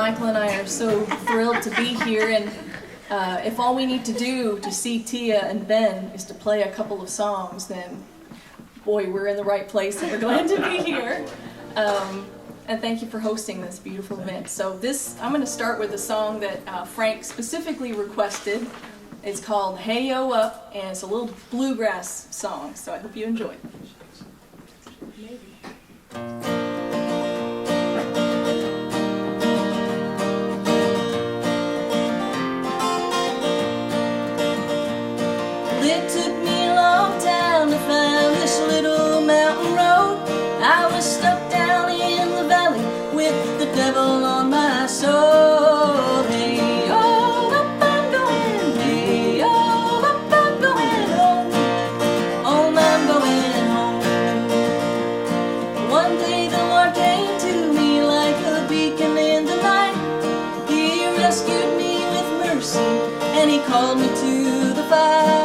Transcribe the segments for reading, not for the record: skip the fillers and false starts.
Michael and I are so thrilled to be here, and if all we need to do to see Teea and Ben is to play a couple of songs, then boy, we're in the right place and we're glad to be here. And thank you for hosting this beautiful event. So I'm going to start with a song that Frank specifically requested. It's called Hey Yo Up, and it's a little bluegrass song, so I hope you enjoy it. It took me a long time to find this little mountain road. I was stuck down in the valley with the devil on my soul. Hey, oh, up I'm going. Hey, oh, up I'm going home. Home I'm going home. One day the Lord came to me like a beacon in the night. He rescued me with mercy and he called me to the fight.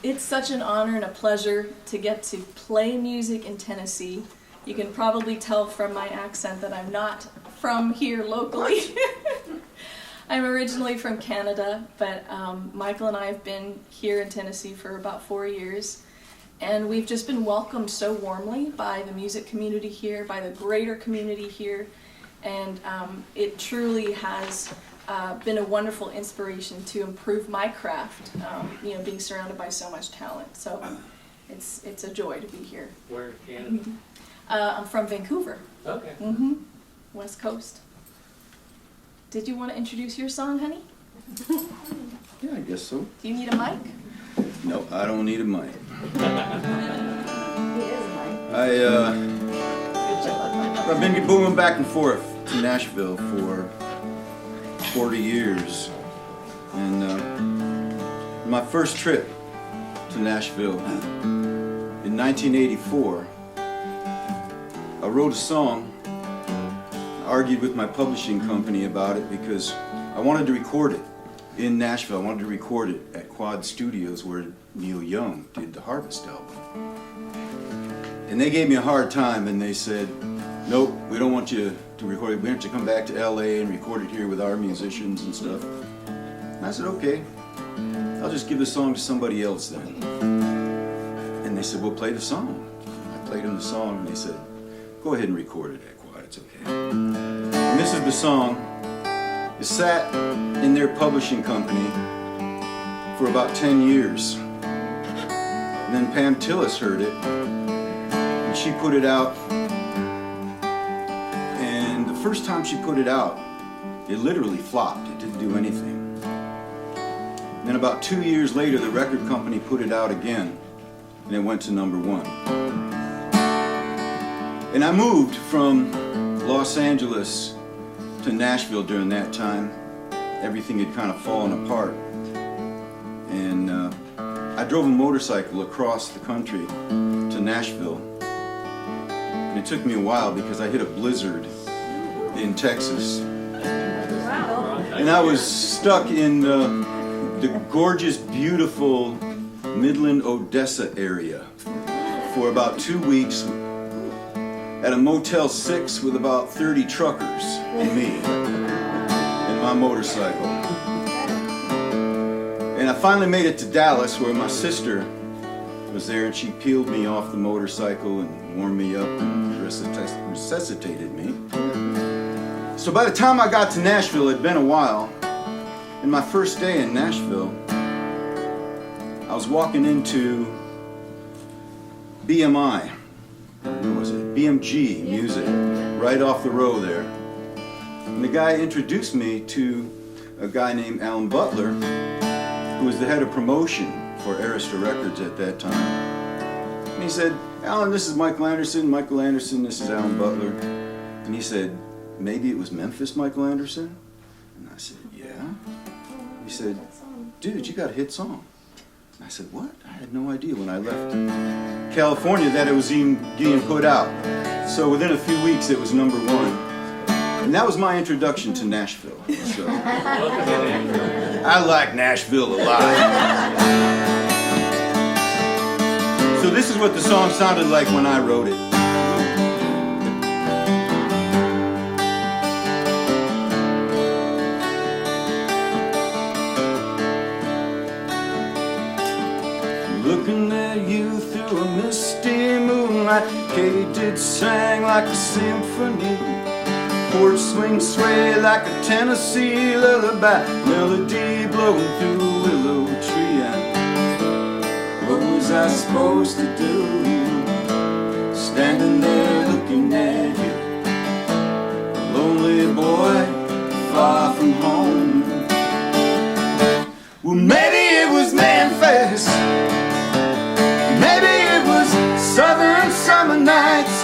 It's such an honor and a pleasure to get to play music in Tennessee. You can probably tell from my accent that I'm not from here locally. I'm originally from Canada, but Michael and I have been here in Tennessee for about 4 years, and we've just been welcomed so warmly by the music community here, by the greater community here, and it truly has been a wonderful inspiration to improve my craft, being surrounded by so much talent. So it's a joy to be here. Where in Canada? I'm from Vancouver. Okay. West Coast. Did you want to introduce your song, honey? Yeah, I guess so. Do you need a mic? No, I don't need a mic. He is mine. I've been moving back and forth to Nashville for 40 years, and my first trip to Nashville in 1984, I wrote a song. I argued with my publishing company about it because I wanted to record it in Nashville. I wanted to record it at Quad Studios where Neil Young did the Harvest album. And they gave me a hard time and they said, nope, we don't want you to record it. We want you to come back to LA and record it here with our musicians and stuff. And I said, okay, I'll just give the song to somebody else then. And they said, well, play the song. I played them the song and they said, go ahead and record it at Quad, it's okay. And this is the song. It sat in their publishing company for about 10 years. And then Pam Tillis heard it, and she put it out. And the first time she put it out, it literally flopped. It didn't do anything. And then about 2 years later, the record company put it out again, and it went to #1. And I moved from Los Angeles to Nashville during that time. Everything had kind of fallen apart. And I drove a motorcycle across the country to Nashville. And it took me a while because I hit a blizzard in Texas. And I was stuck in the gorgeous, beautiful Midland, Odessa area for about 2 weeks at a Motel 6 with about 30 truckers and me and my motorcycle. And I finally made it to Dallas, where my sister was there, and she peeled me off the motorcycle and warmed me up and resuscitated me. So by the time I got to Nashville, it'd been a while. And my first day in Nashville, I was walking into BMI. What was it? BMG Music, right off the row there. And the guy introduced me to a guy named Alan Butler, who was the head of promotion for Arista Records at that time. And he said, "Alan, this is Michael Anderson. Michael Anderson, this is Alan Butler." And he said, "Maybe it was Memphis Michael Anderson?" And I said, "Yeah." He said, "Dude, you got a hit song." I said, "What?" I had no idea when I left California that it was even being put out. So within a few weeks it was #1. And that was my introduction to Nashville. So I like Nashville a lot. So this is what the song sounded like when I wrote it. Looking at you through a misty moonlight, Katydid sang like a symphony. Porch swing sway like a Tennessee lullaby, melody blowing through a willow tree. And what was I supposed to do, standing there looking at you, a lonely boy far from home? Well, maybe it was Memphis, maybe it was southern summer nights,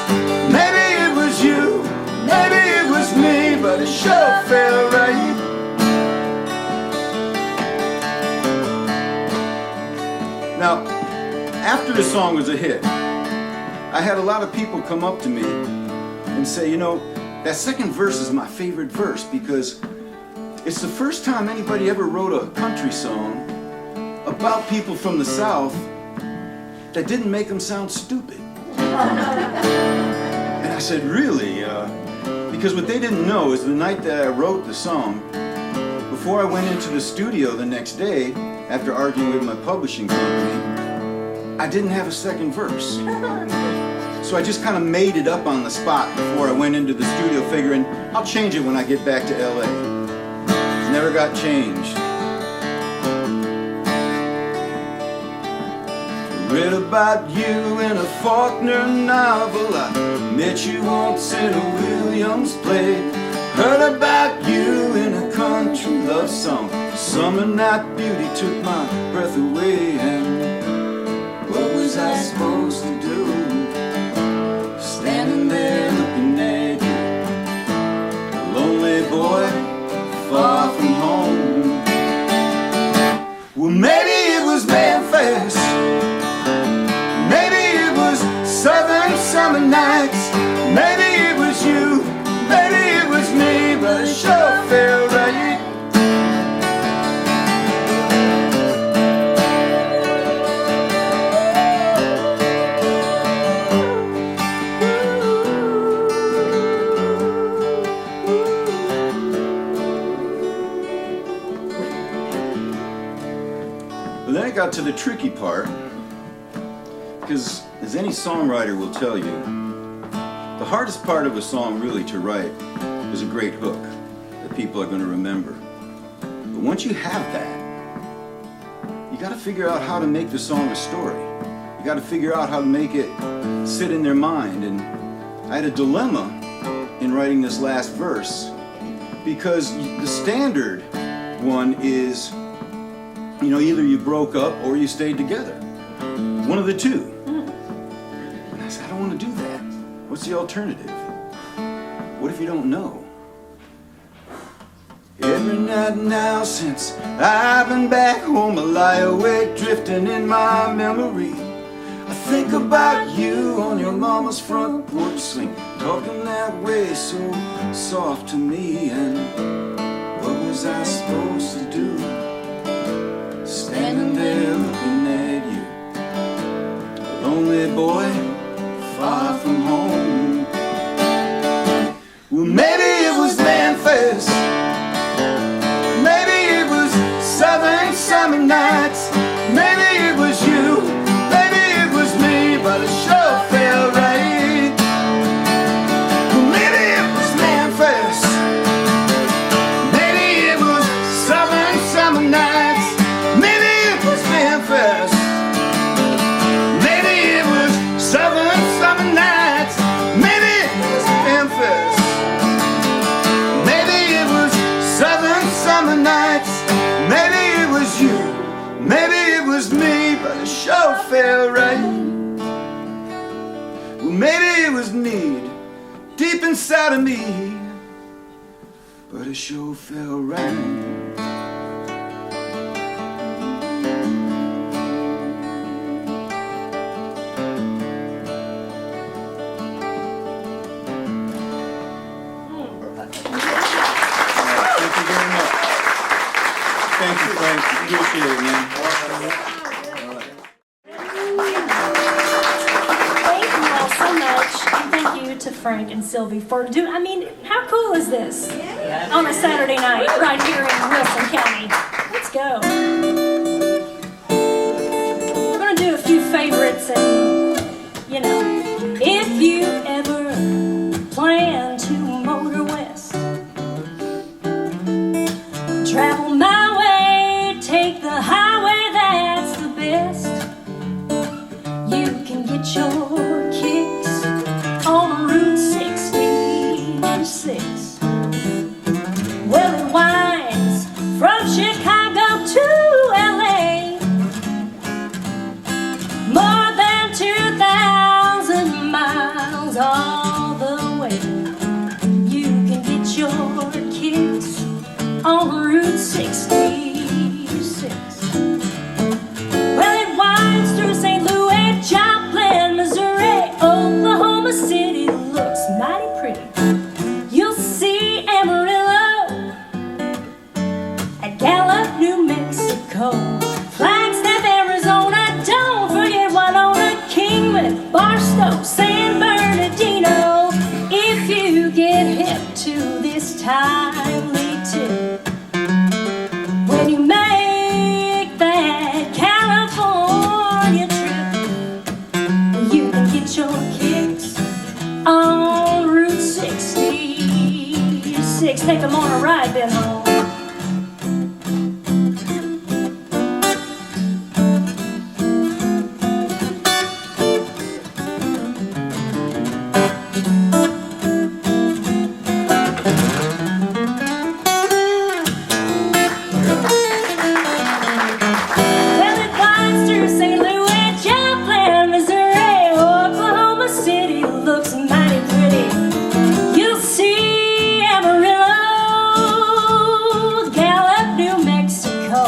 maybe it was you, maybe it was me, but it sure felt right. Now, after the song was a hit, I had a lot of people come up to me and say, "You know, that second verse is my favorite verse because it's the first time anybody ever wrote a country song about people from the South that didn't make them sound stupid." And I said, "Really?" Because what they didn't know is the night that I wrote the song, before I went into the studio the next day, after arguing with my publishing company, I didn't have a second verse. So I just kind of made it up on the spot before I went into the studio, figuring I'll change it when I get back to LA. It never got changed. Read about you in a Faulkner novel. I met you once in a Williams play. Heard about you in a country love song. Summer night beauty took my breath away. And what was I supposed to do, standing there looking at you, a lonely boy far from home? Well, maybe it was Memphis, maybe it was southern summer nights, maybe it was you, maybe it was me, but it sure felt right. But then it got to the tricky part, because as any songwriter will tell you, the hardest part of a song really to write is a great hook that people are going to remember. But once you have that, you got to figure out how to make the song a story. You got to figure out how to make it sit in their mind. And I had a dilemma in writing this last verse, because the standard one is, you know, either you broke up or you stayed together. One of the two. And I said, I don't want to do that. What's the alternative? What if you don't know? Every night now since I've been back home, I lie awake drifting in my memory. I think about you on your mama's front porch swing, talking that way so soft to me. And what was I supposed to do? Standing there looking at you, a lonely boy far from home. Well, maybe it was Memphis, maybe it was southern summer nights, maybe it was you, maybe it was me, but it sure felt right. Well, maybe it was Memphis, maybe it was southern summer nights, maybe it was Memphis, maybe it was southern summer nights, maybe it was Memphis, maybe it was southern summer nights, maybe it was you, maybe it was me, but it sure felt right. Well, maybe it was need deep inside of me, but it sure felt right. Thank you very much. Thank you, Frank. Appreciate it, man. Thank you all so much. And thank you to Frank and Sylvie for doing, I mean, how cool is this? On a Saturday night right here in Wilson County. Let's go. We're going to do a few favorites and, you know, if you ever plan to motor west, travel my way, take the highway, that's the best. You can get your kicks on Route 66. Well, it winds from Chicago to LA, more than 2,000 miles all the way. You can get your kicks on Route 66. Well, it winds through St. Louis, Joplin, Missouri, Oklahoma City looks mighty pretty. You'll see Amarillo at Gallup, New Mexico, Flagstaff, Arizona, don't forget Winona, Kingman, Barstow, San Bernardino. If you get hip to this timely tip, when you make that California trip, you can get your kicks on Route 66. Take them on a ride then home. Well, it winds through St. Louis, Joplin, Missouri, Oklahoma City looks mighty pretty. You'll see Amarillo, Gallup, New Mexico,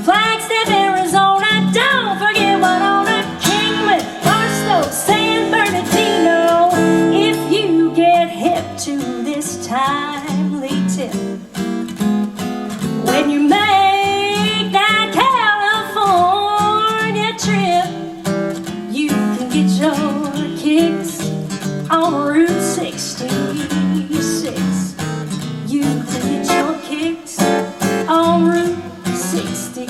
Flagstaff, Arizona, don't forget Winona, Kingman, Barstow, San Bernardino. If you get hip to this timely tip, when you make that California trip, you can get your kicks on Route 66. You can get your kicks on Route 66.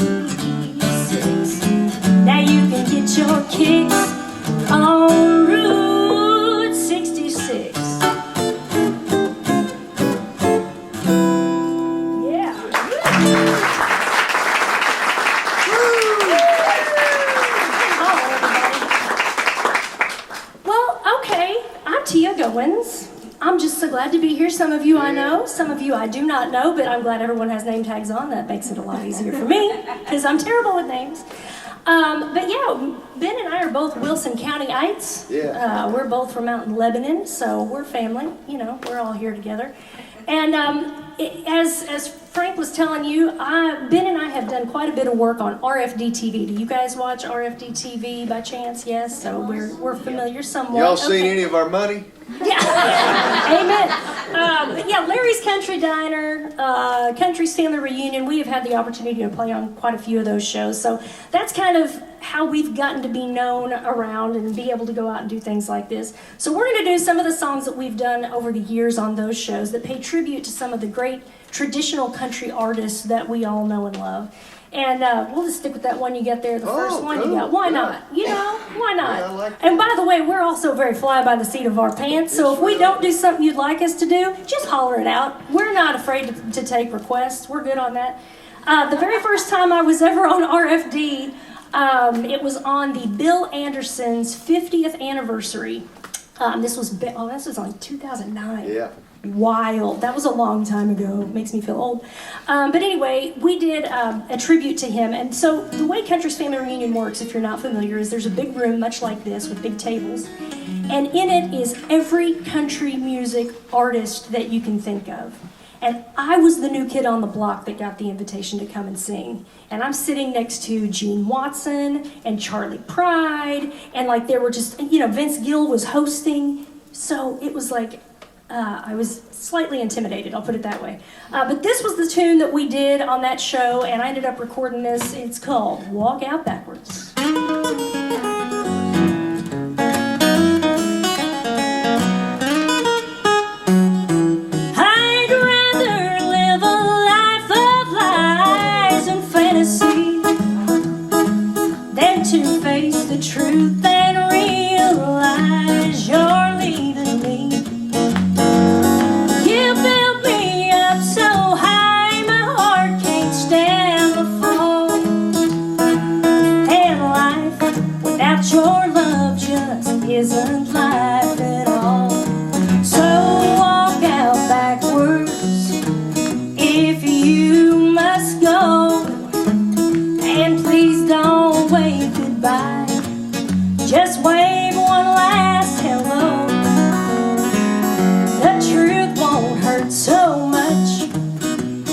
Now you can get your kicks on Route 66. so glad to be here. Some of you I know, some of you I do not know, but I'm glad everyone has name tags on. That makes it a lot easier for me, because I'm terrible with names. But yeah, Ben and I are both Wilson County-ites. Yeah. We're both from out in Lebanon, so we're family. You know, we're all here together. And as Frank was telling you, Ben and I have done quite a bit of work on RFD TV. Do you guys watch RFD TV by chance? Yes, so we're familiar somewhat. Y'all seen any of our money? Yeah, amen. But yeah, Larry's Country Diner, Country's Family Reunion, we have had the opportunity to play on quite a few of those shows. So that's kind of how we've gotten to be known around and be able to go out and do things like this. So we're going to do some of the songs that we've done over the years on those shows that pay tribute to some of the great traditional country artists that we all know and love. And we'll just stick with that one you get there, the first one you got. Why not? You know, why not? Yeah, I like that. And by the way, we're also very fly by the seat of our pants, so if we don't do something you'd like us to do, just holler it out. We're not afraid to take requests. We're good on that. The very first time I was ever on RFD, it was on the Bill Anderson's 50th anniversary. This was on 2009. Yeah. Wild. That was a long time ago. Makes me feel old. But anyway, we did a tribute to him. And so the way Country's Family Reunion works, if you're not familiar, is there's a big room much like this with big tables. And in it is every country music artist that you can think of. And I was the new kid on the block that got the invitation to come and sing. And I'm sitting next to Gene Watson and Charlie Pride. And like there were just, Vince Gill was hosting. So it was like, I was slightly intimidated, I'll put it that way. But this was the tune that we did on that show, and I ended up recording this. It's called Walk Out Backwards. I'd rather live a life of lies and fantasy than to face the truth and realize you're leaving me. You built me up so high, my heart can't stand the fall. And life without your love just isn't life at all. So walk out backwards if you must go. And please don't wave goodbye, just wave one last hello. The truth won't hurt so much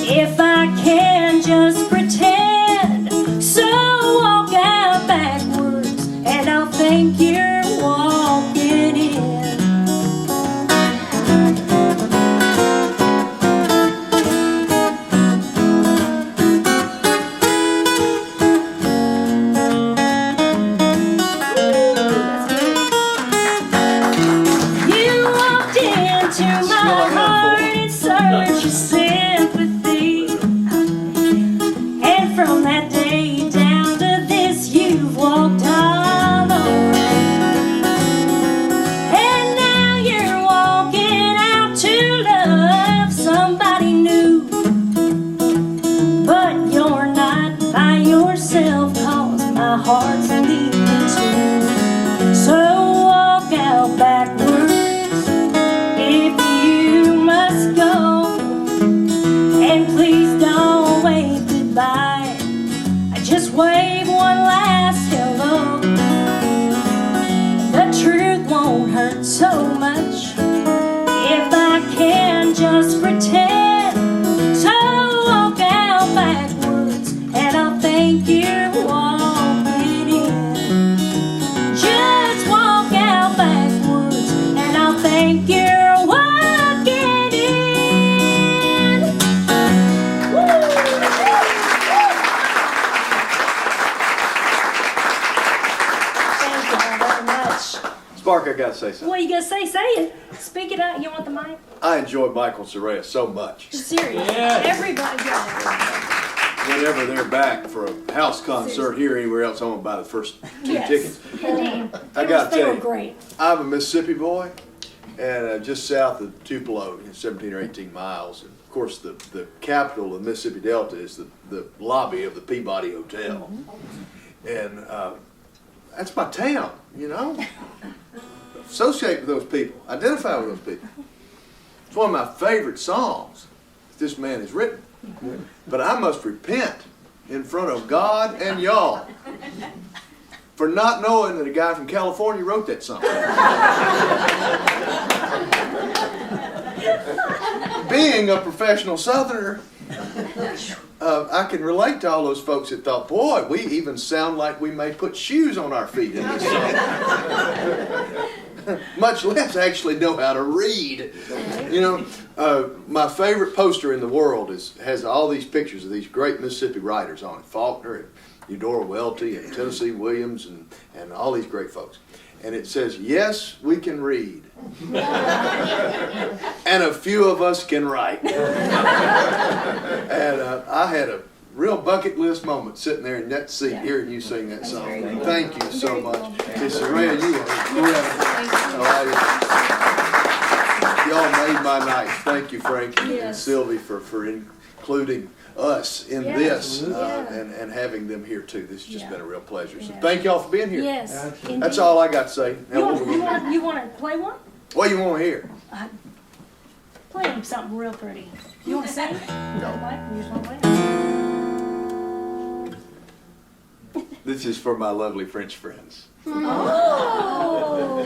if I can just pretend. So walk out backwards and I'll think you're walking in. You walked into my heart in search of sympathy. And from that day down to this, you've walked all over. And now you're walking out to love somebody new. But you're not by yourself, 'cause my heart's leaving too. So walk out backwards if you must go. And please don't wave goodbye, just wave one last hello. The truth won't hurt so much if I can just pretend. So walk out backwards and I'll think you're walking in. Just walk out backwards and I'll think you're walking in. Woo! Thank you all very much. Spark, I gotta say something. What you gonna say? Say it. Speak it out. You want the mic? I enjoy Michael and Soraiya so much. Serious. Everybody got it. Whenever they're back for a house concert here or anywhere else, I'm gonna buy the first two Yes. tickets. Indeed. I gotta They tell were you, great. I'm a Mississippi boy, and just south of Tupelo, 17 or 18 miles. And of course, the capital of the Mississippi Delta is the lobby of the Peabody Hotel. And that's my town, Associate with those people. Identify with those people. It's one of my favorite songs that this man has written. But I must repent in front of God and y'all for not knowing that a guy from California wrote that song. Being a professional Southerner, I can relate to all those folks that thought, boy, we even sound like we may put shoes on our feet in this song. Much less actually know how to read. You know, my favorite poster in the world has all these pictures of these great Mississippi writers on it. Faulkner and Eudora Welty and Tennessee Williams and all these great folks. And it says, yes, we can read. And a few of us can write. And I had a real bucket list moment sitting there in that seat hearing you sing that song. Thank you so much. Soraiya, you are incredible. Y'all made my night. Thank you, Frank and Sylvie, for including us in this and having them here too. This has just been a real pleasure. So thank y'all for being here. Yes. That's all I got to say. You want to play one? What do you want to hear? Play him something real pretty. You want to sing? No. You just want to play? This is for my lovely French friends. Oh!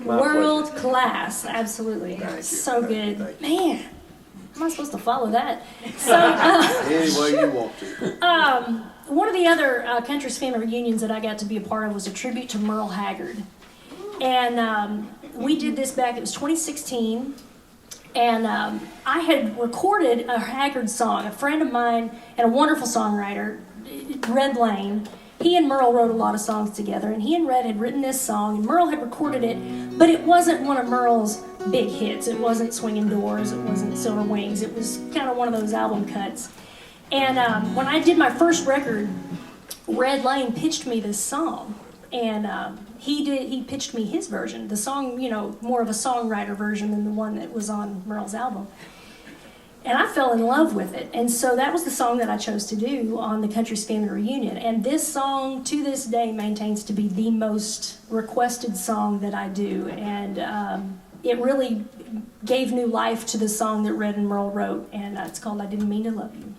World class, absolutely. So good. Man, how am I supposed to follow that? So, any way you want to. One of the other Country's Family reunions that I got to be a part of was a tribute to Merle Haggard. And we did this back, it was 2016. And I had recorded a Haggard song. A friend of mine and a wonderful songwriter, Red Lane, he and Merle wrote a lot of songs together, and he and Red had written this song, and Merle had recorded it, but it wasn't one of Merle's big hits. It wasn't Swinging Doors, it wasn't Silver Wings, it was kind of one of those album cuts. And when I did my first record, Red Lane pitched me this song, and he pitched me his version, the song, you know, more of a songwriter version than the one that was on Merle's album. And I fell in love with it. And so that was the song that I chose to do on the Country's Family Reunion. And this song, to this day, maintains to be the most requested song that I do. And it really gave new life to the song that Red and Merle wrote. And it's called I Didn't Mean to Love You.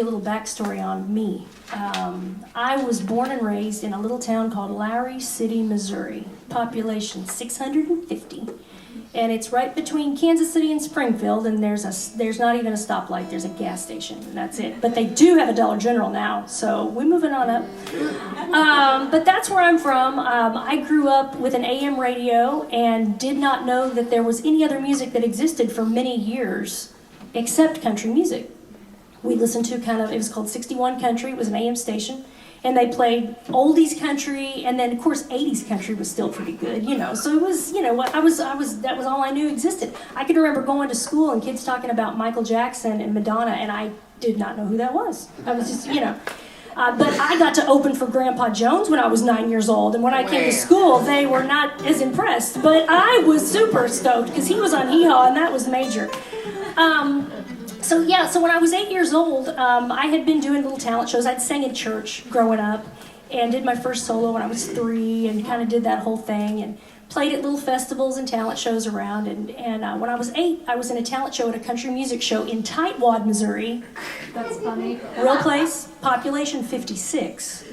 you a little backstory on me. I was born and raised in a little town called Lowry City, Missouri. Population 650. And it's right between Kansas City and Springfield, and there's not even a stoplight, there's a gas station, and that's it. But they do have a Dollar General now, so we're moving on up. But that's where I'm from. I grew up with an AM radio and did not know that there was any other music that existed for many years except country music. We listened to it was called 61 Country, it was an AM station. And they played oldies country, and then of course 80s country was still pretty good, So it was, that was all I knew existed. I can remember going to school and kids talking about Michael Jackson and Madonna, and I did not know who that was. I was just, but I got to open for Grandpa Jones when I was 9 years old, and when I came to school, they were not as impressed. But I was super stoked because he was on Hee Haw, and that was major. So when I was 8 years old, I had been doing little talent shows. I'd sang in church growing up and did my first solo when I was 3 and kind of did that whole thing and played at little festivals and talent shows around. And when I was 8, I was in a talent show at a country music show in Tightwad, Missouri. That's funny. Real place, population 56.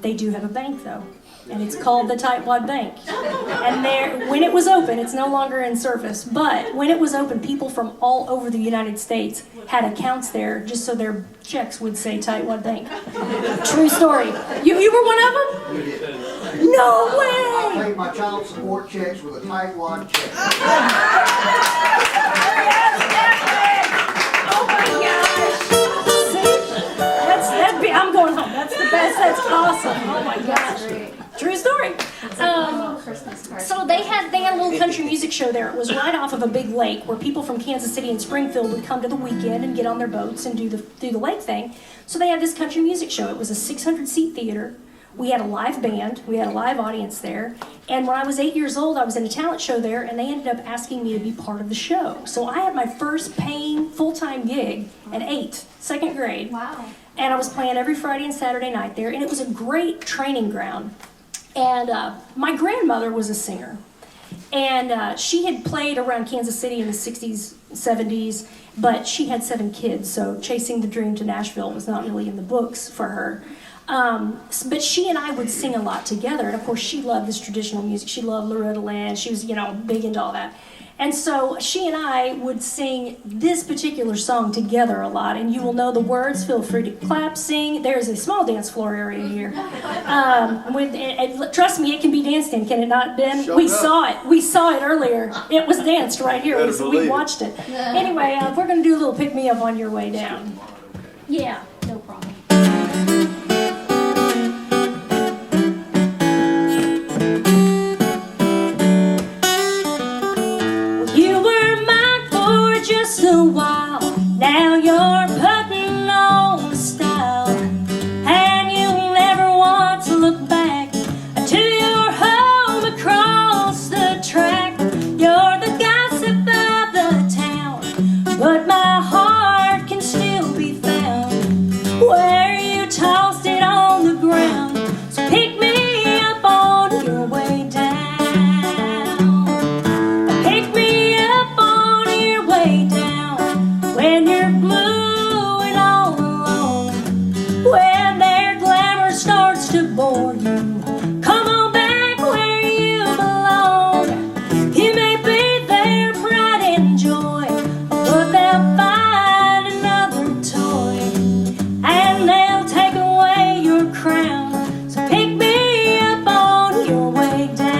They do have a bank, though. And it's called the Tightwad Bank. And when it was open, it's no longer in service, but when it was open, people from all over the United States had accounts there just so their checks would say Tightwad Bank. True story. You were one of them? No way! I paid my child support checks with a Tightwad check. Oh my gosh! See? I'm going home. That's the best. That's awesome. Oh my gosh. True story. So they had a little country music show there. It was right off of a big lake where people from Kansas City and Springfield would come to the weekend and get on their boats and do the lake thing. So they had this country music show. It was a 600-seat theater. We had a live band. We had a live audience there. And when I was 8 years old, I was in a talent show there, and they ended up asking me to be part of the show. So I had my first paying full-time gig at 8, second grade. Wow. And I was playing every Friday and Saturday night there, and it was a great training ground. And my grandmother was a singer, and she had played around Kansas City in the 60s, 70s, but she had 7 kids, so chasing the dream to Nashville was not really in the books for her. But she and I would sing a lot together, and of course she loved this traditional music. She loved Loretta Lynn. She was, big into all that. And so she and I would sing this particular song together a lot, and you will know the words. Feel free to clap, sing. There's a small dance floor area here. And trust me, it can be danced in, can it not, Ben? Sure we enough. saw it. We saw it earlier. It was danced right here. Better We believe watched it. Anyway, we're going to do a little pick-me-up on your way down. Yeah, no problem. Just a while, now you're putting on the style, and you'll never want to look back to your home across the track. You're the gossip of the town, but my heart can still be found where you tossed it on the ground. So pick me up on your way down. Pick me up on your way down when you're blue and all alone, when their glamour starts to bore you. Come on back where you belong. You may be their pride and joy, but they'll find another toy and they'll take away your crown. So pick me up on your way down.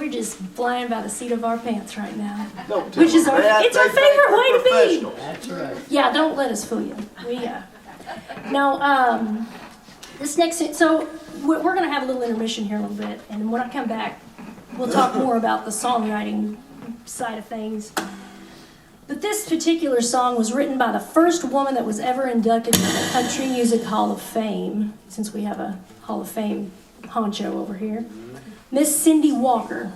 We're just flying by the seat of our pants right now. Don't tell Which is them our, that. it's our They think favorite we're way to be. professionals. That's right. Yeah, don't let us fool you. No, this next, so we're going to have a little intermission here in a little bit, and when I come back, we'll talk more about the songwriting side of things. But this particular song was written by the first woman that was ever inducted to the Country Music Hall of Fame, since we have a Hall of Fame honcho over here, Miss Cindy Walker.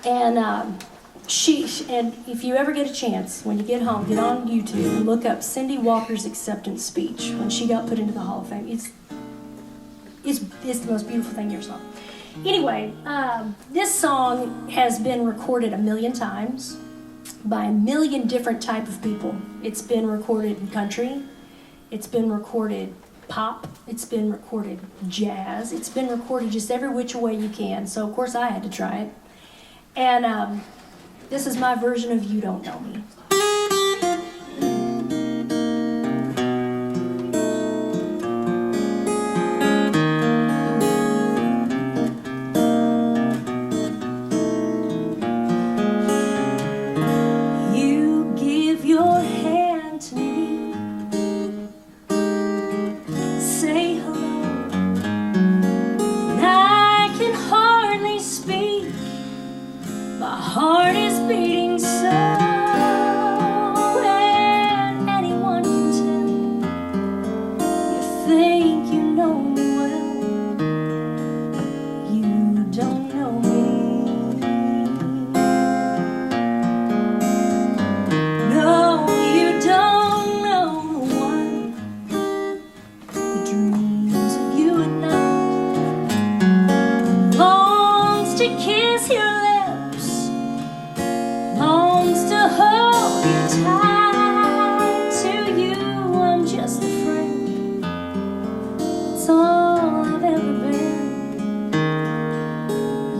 And and if you ever get a chance, when you get home, get on YouTube and look up Cindy Walker's acceptance speech when she got put into the Hall of Fame. It's the most beautiful thing you ever saw. Anyway, this song has been recorded 1 million times by 1 million different type of people. It's been recorded in country. It's been recorded pop. It's been recorded jazz. It's been recorded just every which way you can. So, of course, I had to try it. And this is my version of You Don't Know Me. You give your hand to me, say hello, and I can hardly speak. My heart is beating so, and anyone can tell. You think you know me well, you don't know me. No, you don't know the one that dreams of you at night, longs to kiss your lips, longs to hold you tight. To you, I'm just a friend. It's all I've ever been.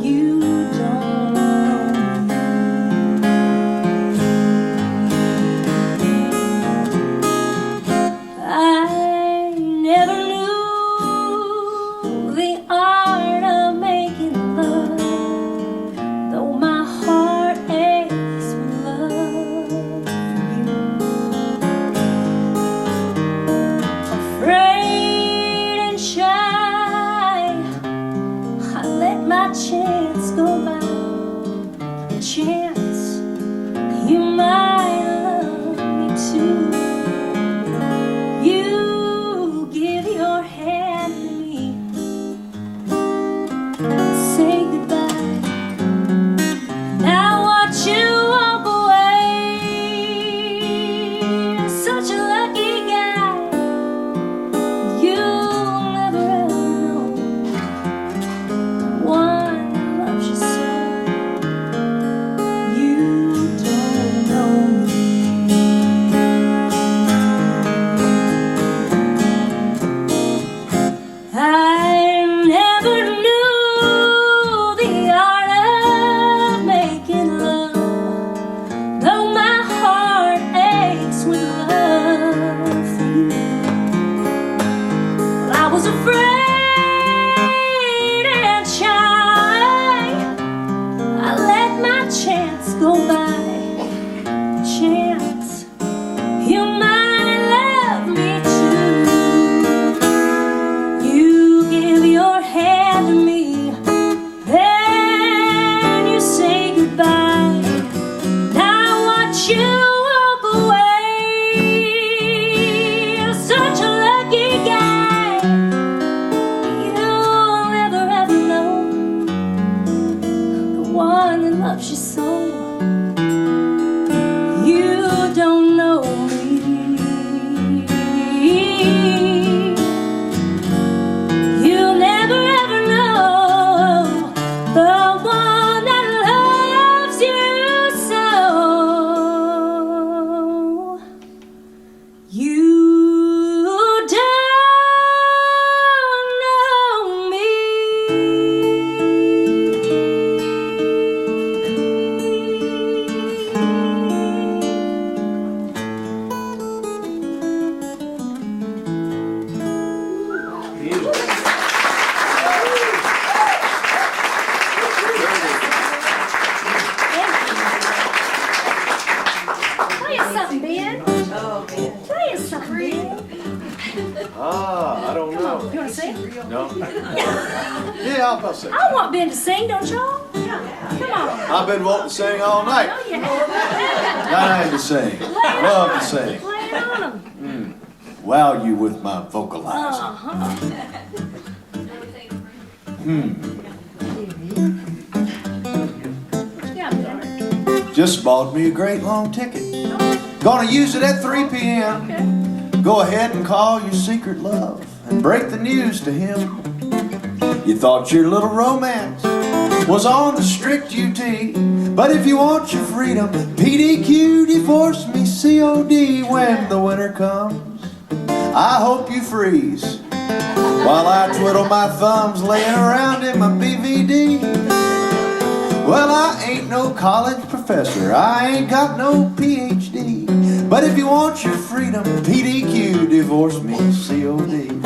You don't know me. I never knew the art of making love, though my heart aches with love for you. Afraid and shy, I let my chance go by. A chance you might love me too. You give your hand to me, say goodbye. Now watch you walk away. Such a lucky guy. You'll never ever know one who loves you so. You don't know me. I never knew the art of making love, though my heart aches with love for you. Well, I was afraid and shy. I let my chance go by. Chance you might love me too. You give your hand to me, then you say goodbye. Now watch you walk away. Such a lucky guy. Oh, you want to sing? No? Yeah, I'll sing. I want Ben to sing, don't y'all? Come on. I've been wanting to sing all night. Oh, yeah. Dying to sing. Love to sing. Play it on him. Wow you with my vocalizing. Uh-huh. Yeah, Ben. Just bought me a great long ticket. Gonna use it at 3 p.m. Okay. Go ahead and call your secret love and break the news to him. You thought your little romance was on the strict UT, but if you want your freedom, PDQ, divorce me, COD when the winter comes. I hope you freeze while I twiddle my thumbs laying around in my BVD. Well, I ain't no college professor, I ain't got no PhD, but if you want your freedom, PDQ, divorce me, COD.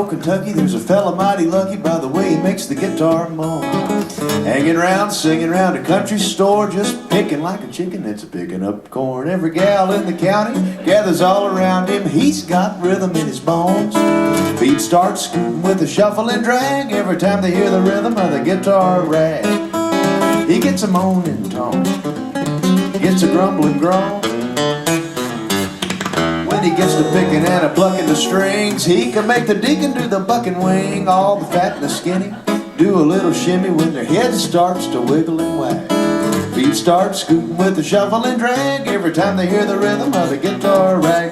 Kentucky, there's a fella mighty lucky by the way he makes the guitar moan. Hanging around, singing around a country store, just picking like a chicken that's picking up corn. Every gal in the county gathers all around him. He's got rhythm in his bones. Feet start scooting with a shuffle and drag every time they hear the rhythm of the guitar rag. He gets a moaning tone, gets a grumbling groan. When he gets to picking and a plucking the strings, he can make the deacon do the buck and wing. All the fat and the skinny do a little shimmy when their head starts to wiggle and wag. Feet start scooting with the shuffle and drag every time they hear the rhythm of the guitar rag.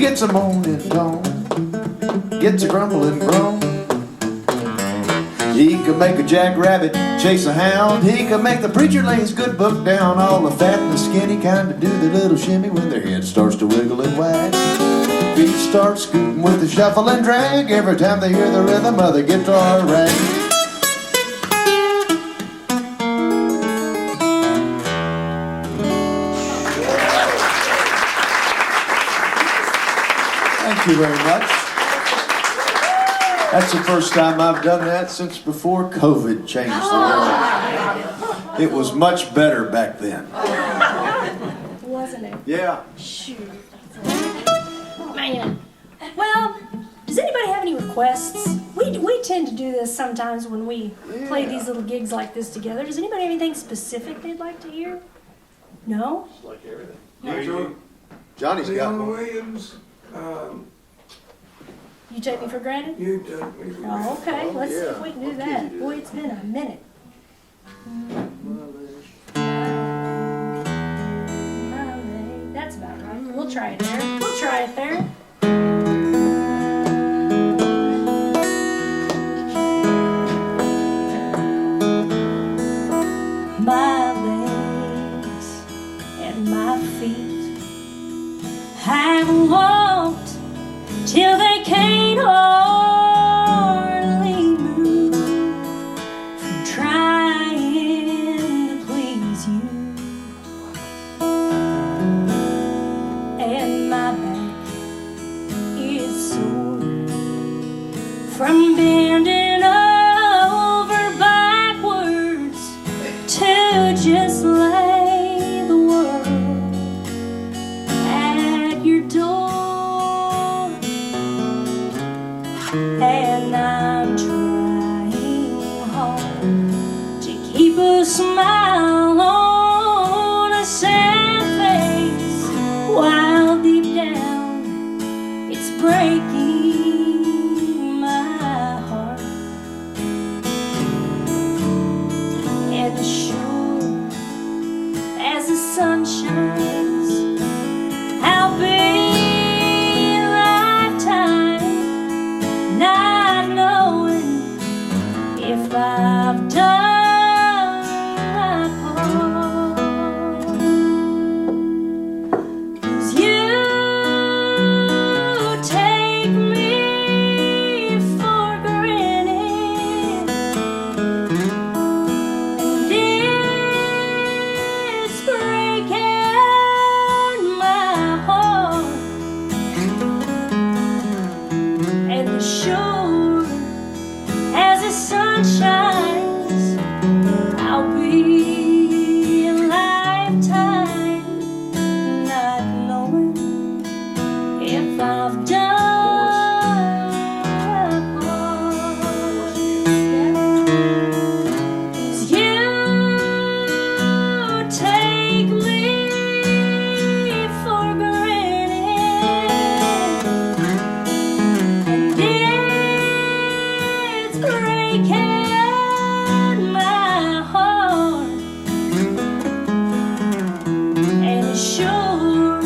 Gets a moaning tone, gets a grumbling groan. He could make a jackrabbit chase a hound. He could make the preacher lay his good book down. All the fat and the skinny kind of do the little shimmy when their head starts to wiggle and wag. Feet start scooting with the shuffle and drag every time they hear the rhythm of the guitar rag. Thank you very much. That's the first time I've done that since before COVID changed the world. It was much better back then. Wasn't it? Yeah. Shoot. Man. Well, does anybody have any requests? We tend to do this sometimes when we play these little gigs like this together. Does anybody have anything specific they'd like to hear? No? Like everything. You, Johnny's got Leon one. Williams, You take me for granted? you took me for Oh, okay. Let's see if yeah. we can do What key that. you do? Boy, it's been a minute. That's about right. We'll try it there. We'll try it there. My legs and my feet have walked till they can't hardly move from trying to please you. And my back is sore from bending over backwards to just lay the world at your door. and I'm trying hard to keep a smile on a sad face, while deep down it's breaking my heart. And sure as the sun shines, I'll be a lifetime not knowing if I've done my part. 'Cause you take me for granted, and it's breaking my heart. And sure as the sun shines, I'll be a lifetime not knowing if I've done my part. 'Cause you take me for granted, and it's breaking my heart. And as sure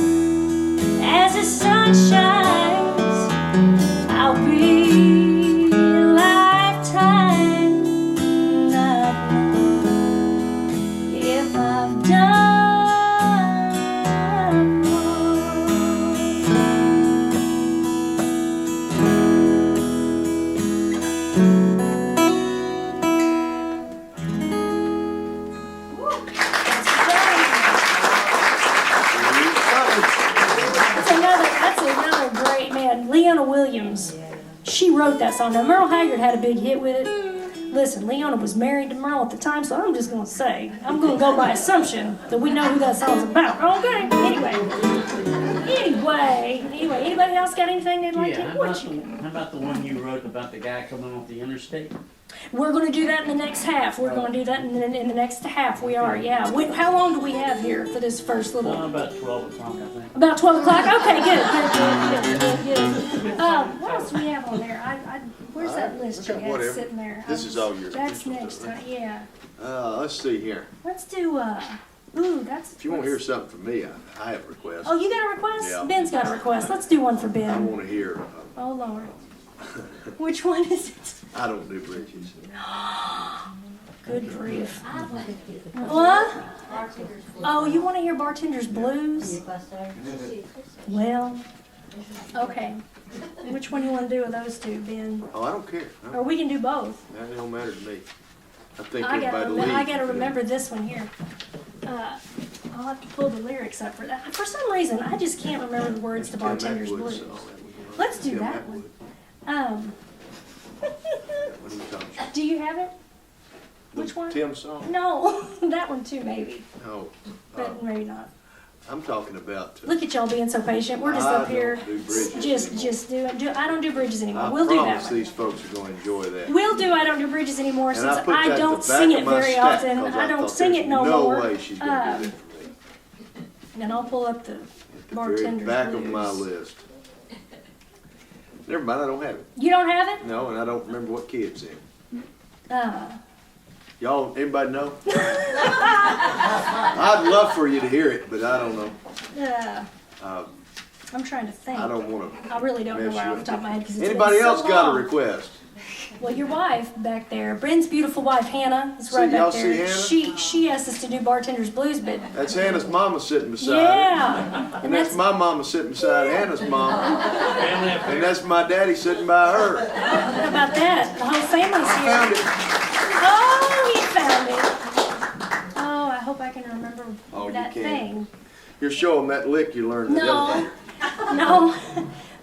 as the sun shines, I'll be a lifetime not knowing if I've done my That's another great man. Leona Williams. She wrote that song. Now Merle Haggard had a big hit with it. Listen, Leona was married to Merle at the time, so I'm just gonna say, I'm gonna go by assumption that we know who that song's about. Okay. Anyway, anybody else got anything they'd like to? How about the one you wrote about the guy coming off the interstate? We're going to do that in the next half. We're going to do that in the next half. We are, yeah. How long do we have here for this first little? About 12 o'clock, I think. About 12 o'clock? Okay, good. What else do we have on there? Where's that list you had Whatever. sitting there? This is all yours. That's next time, yeah. Let's see here. Let's do, that's... If you want to hear something from me, I have a request. Oh, you got a request? Yeah. Ben's got a request. Let's do one for I Ben. want to hear, Oh, Lord. Which one is it? I don't do bridges. Good grief. What? Oh, you want to hear Bartender's Blues? Well, okay. Which one do you want to do of those two, Ben? Oh, I don't care. Or we can do both. That don't matter to me. I think I everybody leaves. gotta remember this one here. I'll have to pull the lyrics up for that. For some reason, I just can't remember the words to Bartender's Blues. Let's do that one. What are you talking about? Do you have it? Which one? Tim's song? No, that one too, maybe, No. but maybe not. I'm talking about. Look at y'all being so patient. We're just I up here, don't do bridges just do. I don't do bridges anymore. I We'll do that promise one. these folks are going to enjoy that. We'll do. I don't do bridges anymore And since I put that I at don't the sing back it of my very stack often. 'cause I don't thought sing there's it no No more. way she's going to do that for me. And I'll pull up the At the very Bartender's back Blues. of my list. Never mind, I don't have it. You don't have it? No, and I don't remember what key it's in. Uh, Y'all, anybody know? I'd love for you to hear it, but I don't know. I'm trying to think. I don't want to. I really don't know mess right you off the up. top of my head because it's Anybody been so else got a long. request? Well, your wife back there, Bren's beautiful wife Hannah, is right y'all back there. see Hannah? She asked us to do Bartender's Blues, but That's Hannah's mama sitting beside her. yeah, And that's my mama sitting beside Hannah's mama. And that's my daddy sitting by her. How about that? The whole family's here. Found it. Oh, he found it. Oh, I hope I can remember Oh, you that can. thing. You're showing that lick you learned the other day. No.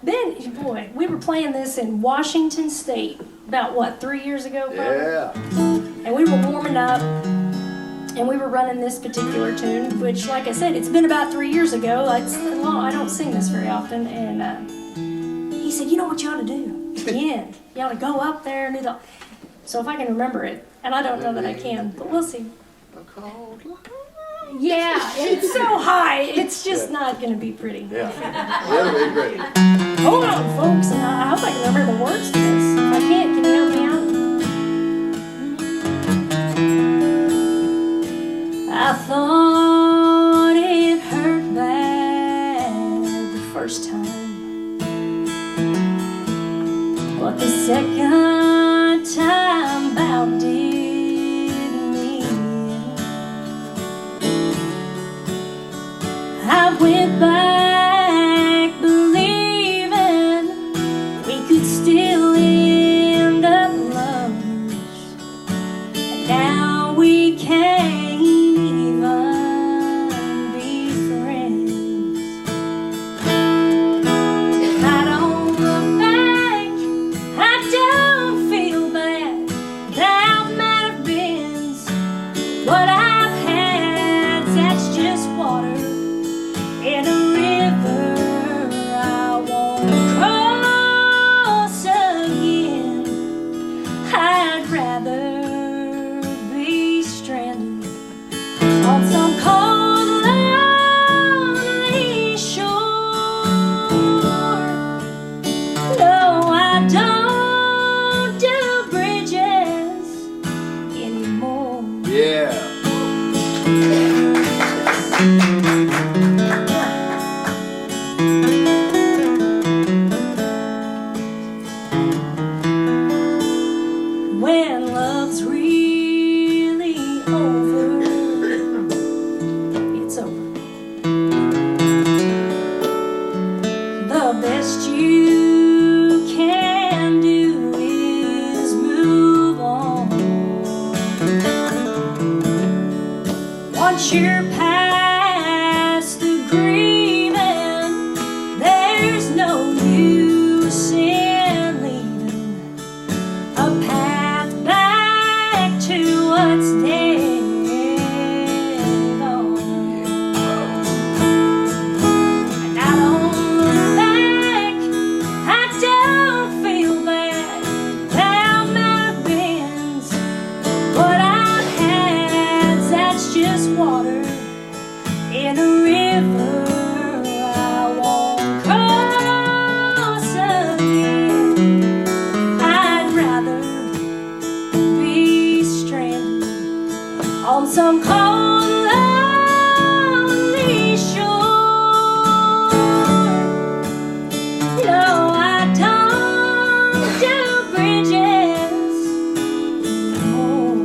Ben, boy, we were playing this in Washington State about, 3 years ago? Probably? Yeah. And we were warming up, and we were running this particular tune, which, like I said, it's been about 3 years ago. I don't sing this very often. And he said, you know what you ought to do? the end. You ought to go up there and do the. So if I can remember it, and I don't know that I can, but we'll see. Yeah, it's so high. It's just not going to be pretty. Yeah. That'll be great. Hold on, folks. And I hope I can remember the words to this. If I can't, can you help me out? I thought it hurt bad the first time, but the second time about did me. I went back believing we could still end up lovers, and now we can't even be friends. I don't look back, I don't feel bad about my bends. What I've had, that's just water in a river I won't cross again. I'd rather be stranded on some cold, lonely shore. No, I don't do bridges anymore. Yeah. When love's really over, it's over. The best you can do is move on. Once you're past the grieving, there's no use in leaving a path back to what's dead gone. And I don't look back, I don't feel bad about my bends. What I've had, that's just water in a river I won't cross again. I'd rather be stranded on some cold, lonely shore. No, I don't do bridges anymore.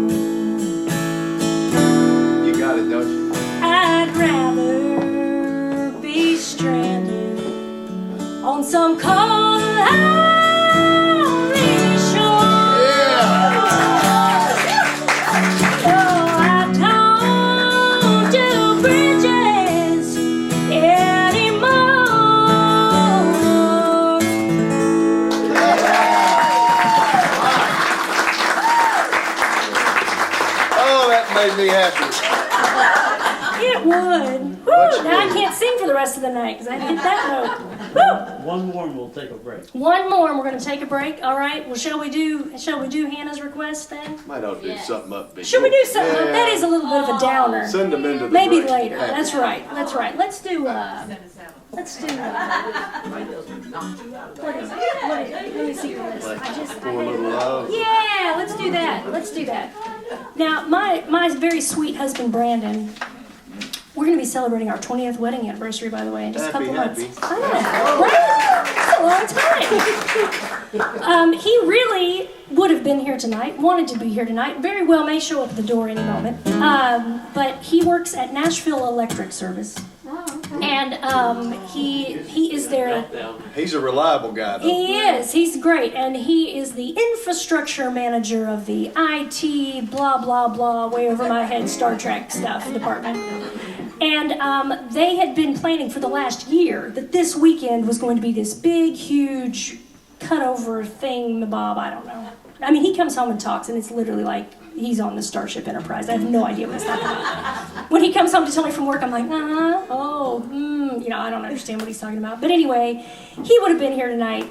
You got it, don't you? I'd rather be stranded on some cold, lonely shore. No, I don't do bridges anymore. Oh, that made me happy. It would. Woo! Now I can't sing for the rest of the night because I hit that note. Woo! One more and we'll take a break. One more and we're going to take a break. All right. Well, shall we do Hannah's request then? Might ought to do something upbeat. Should we do something? Yeah. That is a little bit of a downer. Send them into the Maybe break. later. Happy. That's right. That's right. Let's do. What is it? Let me see your list. Poor little love. Yeah, let's do that. Let's do that. Now, my very sweet husband Brandon. We're going to be celebrating our 20th wedding anniversary, by the way, in just a couple months. I know, right? That's a long time. He really would have been here tonight, wanted to be here tonight. Very well may show up at the door any moment. But he works at Nashville Electric Service. And he is their... He's a reliable guy, though. He is. He's great. And he is the infrastructure manager of the IT, blah, blah, blah, way over my head, Star Trek stuff department. And they had been planning for the last year that this weekend was going to be this big, huge, cut-over thing, Bob, I don't know. I mean, he comes home and talks, and it's literally like he's on the Starship Enterprise. I have no idea what he's talking about. When he comes home to tell me from work, I'm like, I don't understand what he's talking about. But anyway, he would have been here tonight.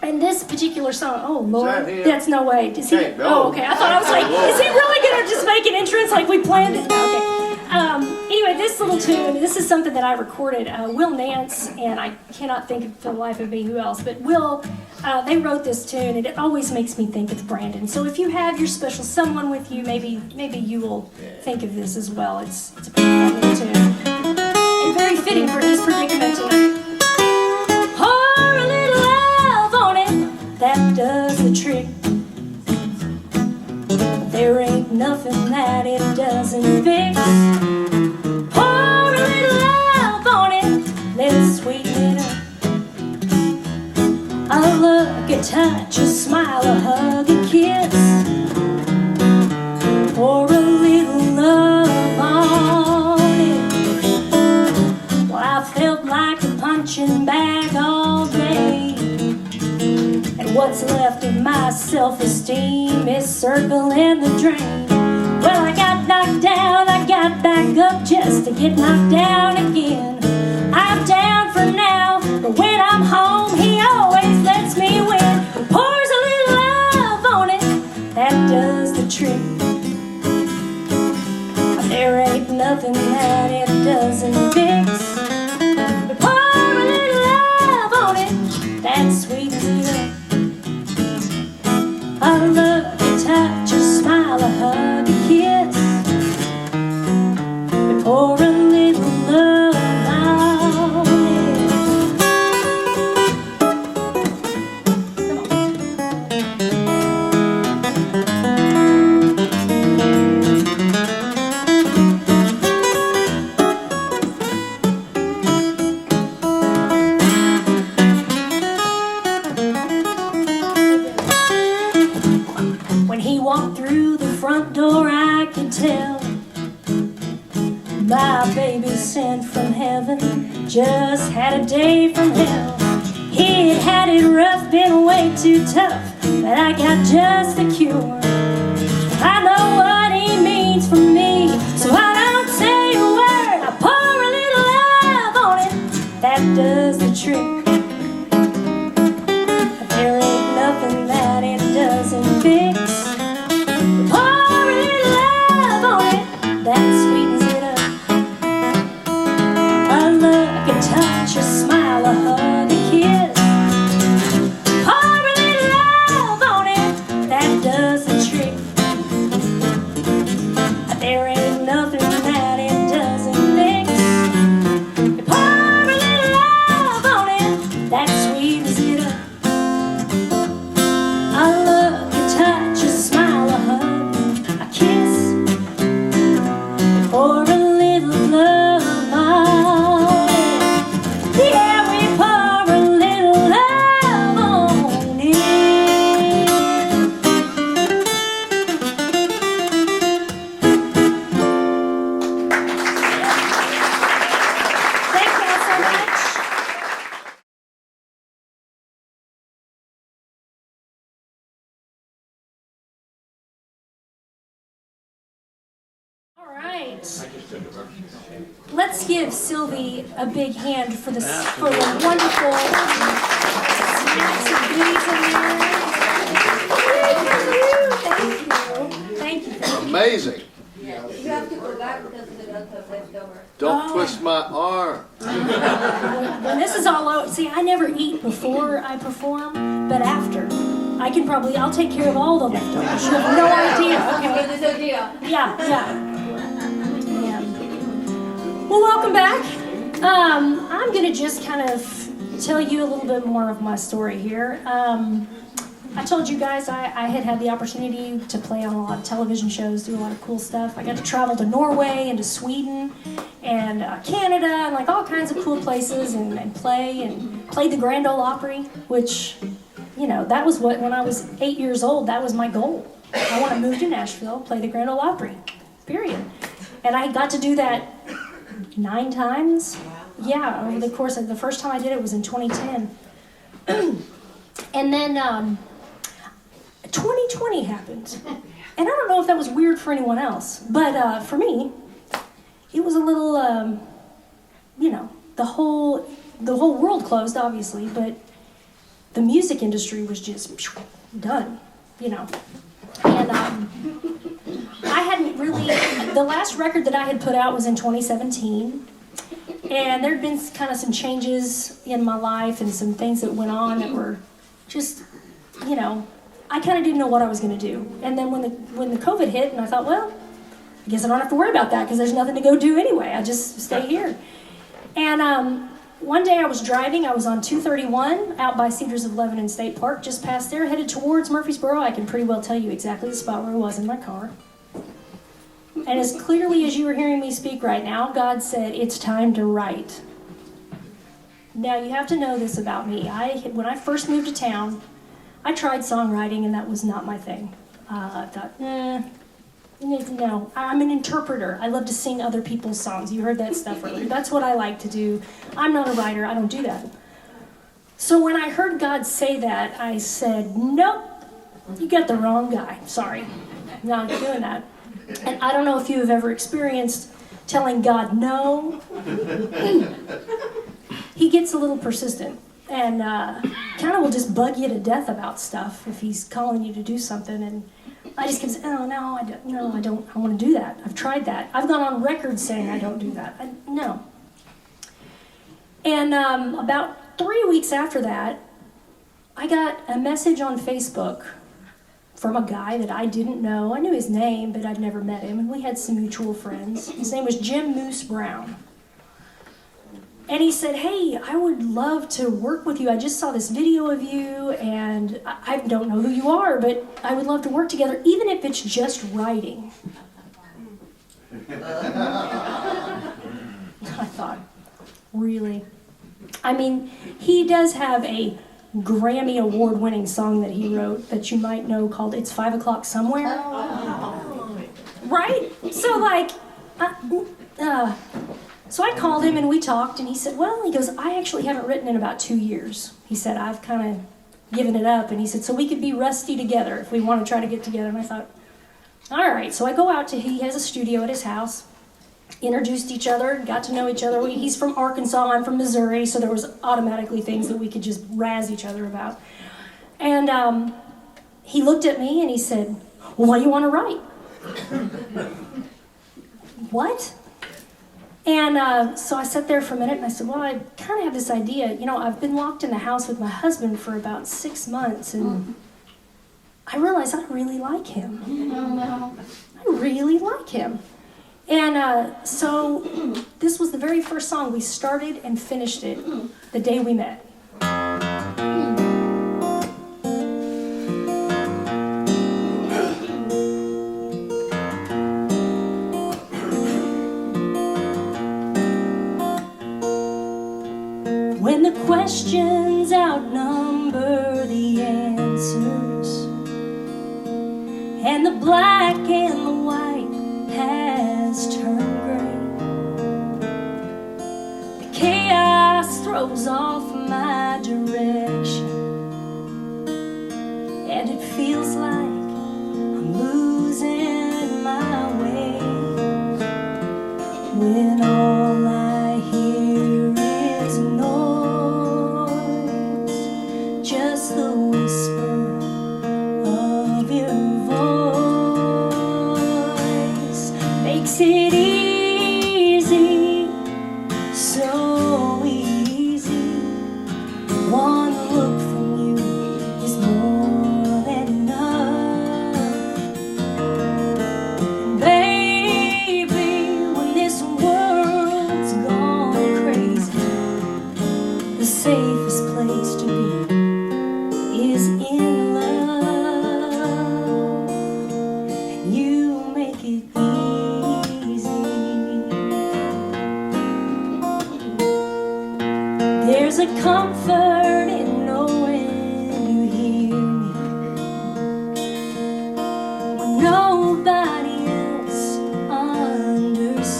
And this particular song, oh Lord, that him? that's no way. Is he? Campbell. Oh, okay. I thought I was like, is he really gonna just make an entrance like we planned it? No, okay. Anyway, this little tune, this is something that I recorded. Will Nance and I cannot think for the life of me who else, but Will, they wrote this tune, and it always makes me think of Brandon. So if you have your special someone with you, maybe you will think of this as well. It's a pretty fun little tune, and very fitting for his predicament tonight. Pour a little love on it, that does the trick. There ain't nothing that it doesn't fix. Pour a little love on it, let's sweeten it up. A look, a touch, a smile, a hug, a kiss. Pour a little love on it. Well, I felt like a punching bag all day, and what's left of my self-esteem is circling the drain. Well, I got knocked down, I got back up just to get knocked down again. I'm down for now, but when I'm home, he always lets me win. Pours a little love on it, that does the trick. There ain't nothing that it doesn't fix. But pour a little love on it, that sweetens it up. A look, a touch, a smile, a hug, a kiss. We pour a little love on it. When he walked through the front door, I could tell my baby sent from heaven, just had a day from hell. He'd had it rough, been way too tough, but I got just the cure. I know what he means for me, so I don't say a word. I pour a little love on it, that does the trick. There ain't nothing that it doesn't fix. Pour a little love on it, that sweetens it up. A look, a touch, a smile, a hug, a kiss. Pour a little love on it, that does the trick. There ain't nothing that it doesn't fix. You pour a little love on it, that sweetens it up. A look, a touch, a smile, a hug, a kiss. You pour a little love on it. Yeah, we pour a little love on it. Thank y'all so much. All right. Let's give Sylvie a big hand for the wonderful snacks and goodies in there. Thank you. Amazing. You have to go back because of the left over. Don't twist my arm. When this is all over, see, I never eat before I perform, but after. I'll take care of all the leftovers. You have no idea. Okay. This idea. Yeah. Well, welcome back. I'm gonna just kind of tell you a little bit more of my story here. I told you guys I had the opportunity to play on a lot of television shows, do a lot of cool stuff. I got to travel to Norway and to Sweden and Canada and like all kinds of cool places and played the Grand Ole Opry, which, you know, that was when I was 8 years old, that was my goal. I want to move to Nashville, play the Grand Ole Opry, period. And I got to do that 9 times. Yeah, over the course of the first time I did it was in 2010. And then 2020 happened. And I don't know if that was weird for anyone else, but for me, it was a little, you know, the whole world closed, obviously, but the music industry was just done, you know. And I hadn't really, the last record that I had put out was in 2017. And there'd been kind of some changes in my life and some things that went on that were just, you know, I kind of didn't know what I was going to do. And then when the COVID hit, and I thought, well, I guess I don't have to worry about that because there's nothing to go do anyway. I just stay here. And one day I was driving. I was on 231 out by Cedars of Lebanon State Park, just past there, headed towards Murfreesboro. I can pretty well tell you exactly the spot where I was in my car. And as clearly as you are hearing me speak right now, God said, it's time to write. Now, you have to know this about me. When I first moved to town, I tried songwriting, and that was not my thing. I thought, no, I'm an interpreter. I love to sing other people's songs. You heard that stuff earlier. That's what I like to do. I'm not a writer. I don't do that. So when I heard God say that, I said, nope, you got the wrong guy. Sorry, I'm not doing that. And I don't know if you have ever experienced telling God no. He gets a little persistent and kind of will just bug you to death about stuff if he's calling you to do something. And I just kept saying, oh, no, I don't want to do that. I've tried that. I've gone on record saying I don't do that. No. And about 3 weeks after that, I got a message on Facebook from a guy that I didn't know. I knew his name, but I'd never met him, and we had some mutual friends. His name was Jim Moose Brown. And he said, hey, I would love to work with you. I just saw this video of you, and I don't know who you are, but I would love to work together, even if it's just writing. I thought, really? I mean, he does have a Grammy Award-winning song that he wrote that you might know called It's 5 O'Clock Somewhere. Right? So, like, so I called him and we talked, and he said, well, he goes, I actually haven't written in about 2 years. He said, I've kind of given it up. And he said, so we could be rusty together if we want to try to get together. And I thought, all right. So I go out to, he has a studio at his house, introduced each other, got to know each other. He's from Arkansas, I'm from Missouri, so there was automatically things that we could just razz each other about. And he looked at me and he said, well, what do you want to write? What? And so I sat there for a minute and I said, well, I kind of have this idea. You know, I've been locked in the house with my husband for about 6 months, and I realized I really like him. I really like him. And so this was the very first song. We started and finished it the day we met. When the questions outnumber the answers, and the black and the white has turned gray, the chaos throws off my direction, and it feels like I'm losing my way, when all I hear is noise, just the whisper of your voice makes it easy, so easy. One look from you is more than enough. And baby, when this world's gone crazy, the safest place to be is in love, and you make it easy. There's a comfort in knowing you hear me when nobody else understands,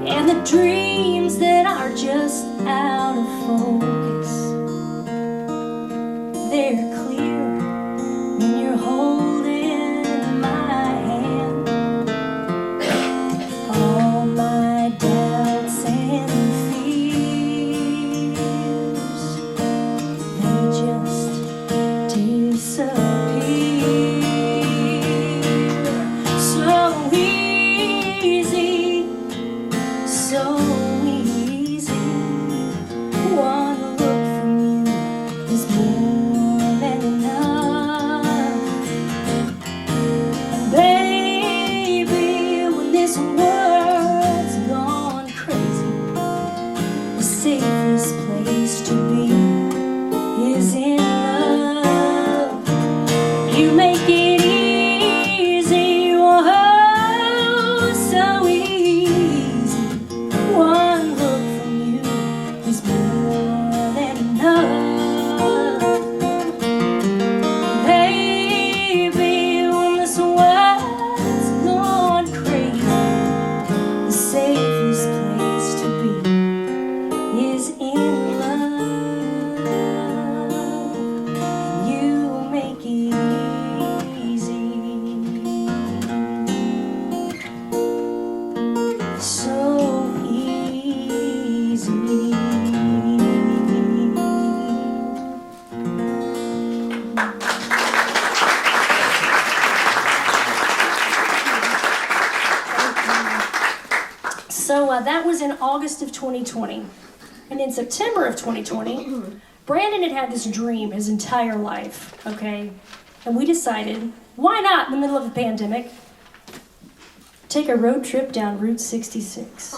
and the dreams that are just out of focus, they're clear when you're holding my hand. All my doubts and fears You make it easy, oh, so easy. One look from you is more than enough. Baby, when this world's gone crazy, the safest place to be is in love. You make it easy, so easy. So that was in August of 2020. And in September of 2020, Brandon had had this dream his entire life, okay? And we decided, why not in the middle of a pandemic, take a road trip down Route 66.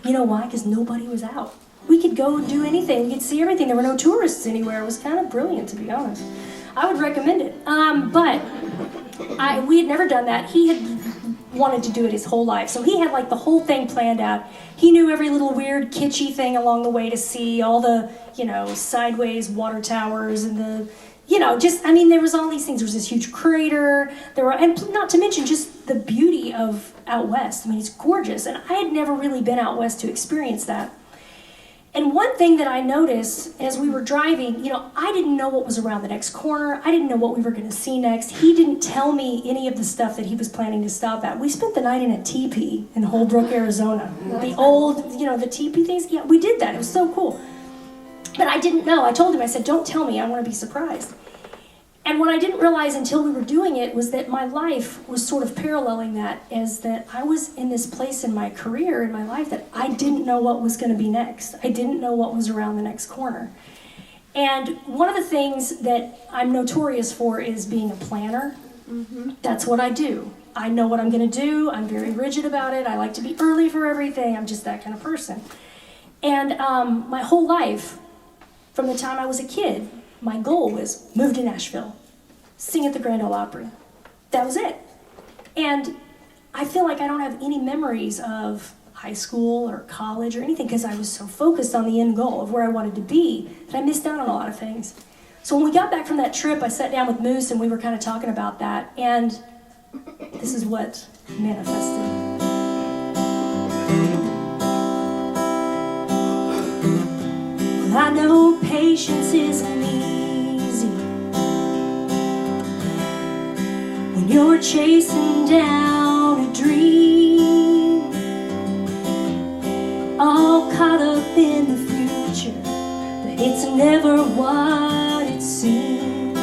You know why? Because nobody was out. We could go do anything. We could see everything. There were no tourists anywhere. It was kind of brilliant, to be honest. I would recommend it. But we had never done that. He had wanted to do it his whole life. So he had like the whole thing planned out. He knew every little weird kitschy thing along the way to see, all the, sideways water towers and the, there was all these things. There was this huge crater. And not to mention just the beauty of out west. I mean, it's gorgeous. And I had never really been out west to experience that. And one thing that I noticed as we were driving, I didn't know what was around the next corner. I didn't know what we were going to see next. He didn't tell me any of the stuff that he was planning to stop at. We spent the night in a teepee in Holbrook, Arizona. The old, the teepee things. Yeah, we did that. It was so cool. But I didn't know. I told him, I said, don't tell me. I want to be surprised. And what I didn't realize until we were doing it was that my life was sort of paralleling that, as that I was in this place in my career, in my life, that I didn't know what was going to be next. I didn't know what was around the next corner. And one of the things that I'm notorious for is being a planner. Mm-hmm. That's what I do. I know what I'm going to do. I'm very rigid about it. I like to be early for everything. I'm just that kind of person. And my whole life, from the time I was a kid, my goal was move to Nashville, sing at the Grand Ole Opry. That was it. And I feel like I don't have any memories of high school or college or anything because I was so focused on the end goal of where I wanted to be that I missed out on a lot of things. So when we got back from that trip, I sat down with Moose and we were kind of talking about that. And this is what manifested. I know patience isn't easy when you're chasing down a dream, all caught up in the future, but it's never what it seems.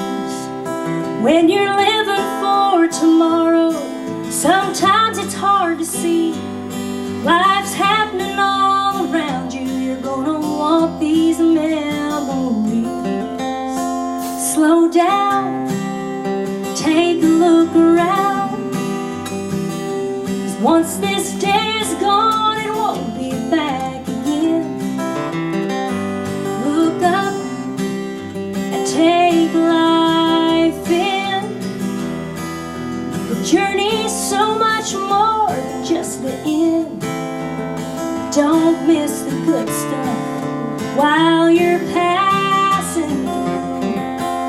When you're living for tomorrow, sometimes it's hard to see. Life's happening all around you. You're gonna want these memories. Slow down, take a look around. 'Cause once this day is gone, it won't be back again. Look up and take life in. The journey's so much more than just the end. Don't miss the good stuff while you're passing through.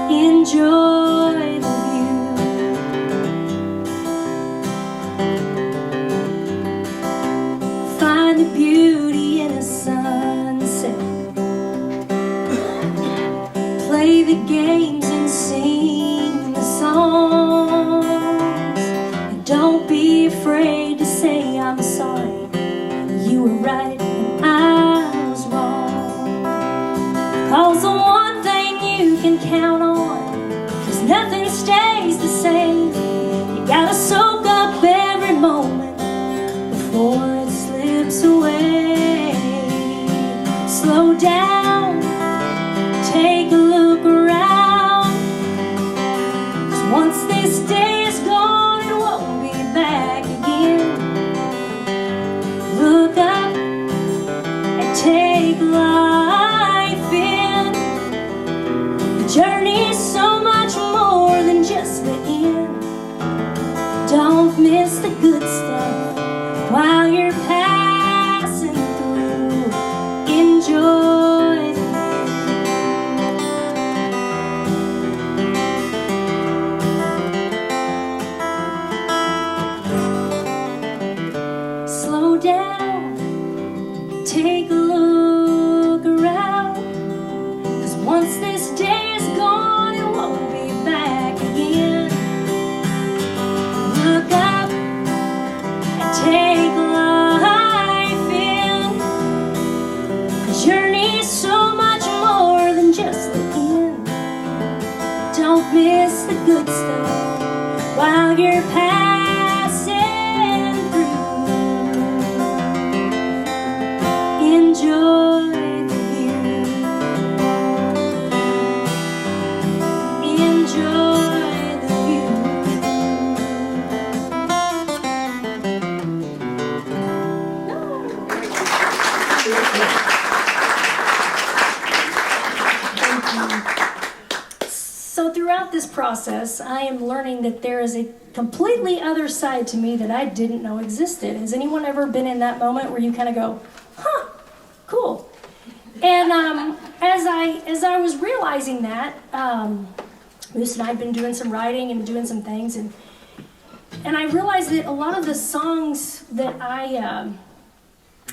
Enjoy the view. Find the beauty in a sunset. Play the games and sing the songs. And don't be afraid to say I'm sorry. You were right and I was wrong. 'Cause the one thing you can count on is nothing stays the same. You gotta soak up every moment before it slips away. Slow down, take a look around. 'Cause once this day is gone, it won't be back again. Look up and take life in. The journey is so much more than miss the good stuff while you're passing through. Enjoy the slow down, take a look around, 'cause once this day is gone, it won't be back again. Look up and take life in. The journey is so much more than just the end. Don't miss the good stuff while you're passing through. Enjoy the view. Enjoy the view. So throughout this process, I am learning that there is a completely other side to me that I didn't know existed. Has anyone ever been in that moment where you kind of go, huh, cool? And as I was realizing that, Moose and I had been doing some writing and doing some things, and I realized that a lot of the songs that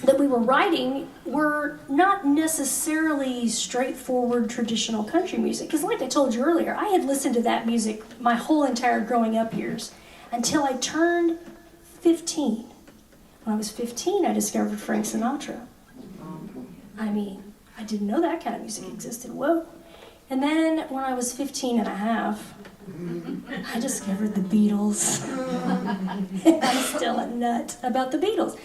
that we were writing were not necessarily straightforward traditional country music. Because like I told you earlier, I had listened to that music my whole entire growing up years until I turned 15. When I was 15, I discovered Frank Sinatra. I mean, I didn't know that kind of music existed. Whoa. And then when I was 15 and a half, I discovered the Beatles. I'm still a nut about the Beatles.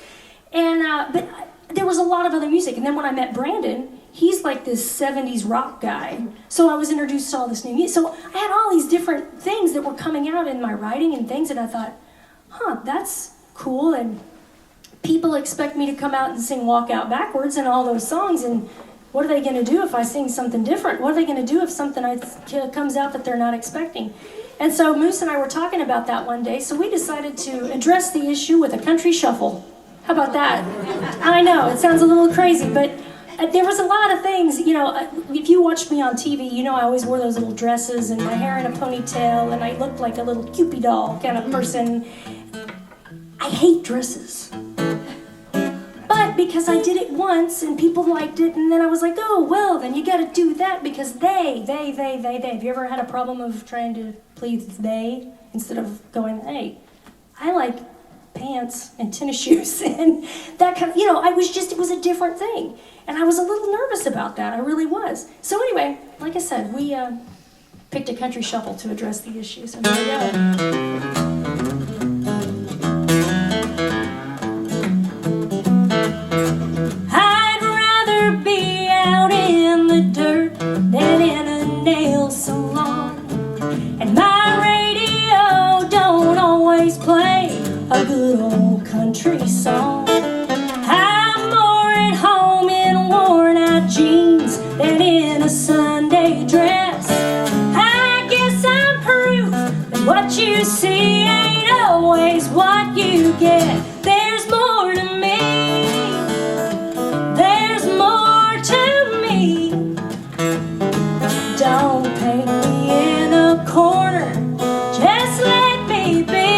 And but there was a lot of other music. And then when I met Brandon, he's like this 70s rock guy. So I was introduced to all this new music. So I had all these different things that were coming out in my writing and things, and I thought, huh, that's cool. And people expect me to come out and sing Walk Out Backwards and all those songs, and what are they going to do if I sing something different? What are they going to do if something comes out that they're not expecting? And so Moose and I were talking about that one day, so we decided to address the issue with a country shuffle. How about that? I know, it sounds a little crazy, but there was a lot of things, you know, if you watched me on TV, you know I always wore those little dresses and my hair in a ponytail, and I looked like a little Cupid doll kind of person. I hate dresses. But because I did it once and people liked it, and then I was like, oh, well, then you got to do that because they. Have you ever had a problem of trying to please they instead of going, hey, I like pants and tennis shoes and that kind of, you know, it was a different thing. And I was a little nervous about that. I really was. So anyway, like I said, we picked a country shuffle to address the issue. So here we go. Than in a nail salon. And my radio don't always play a good old country song. I'm more at home in worn out jeans than in a Sunday dress. I guess I'm proof that what you see ain't always what you get. There's more to me. There's more to me. Don't paint me in a corner, just let me be.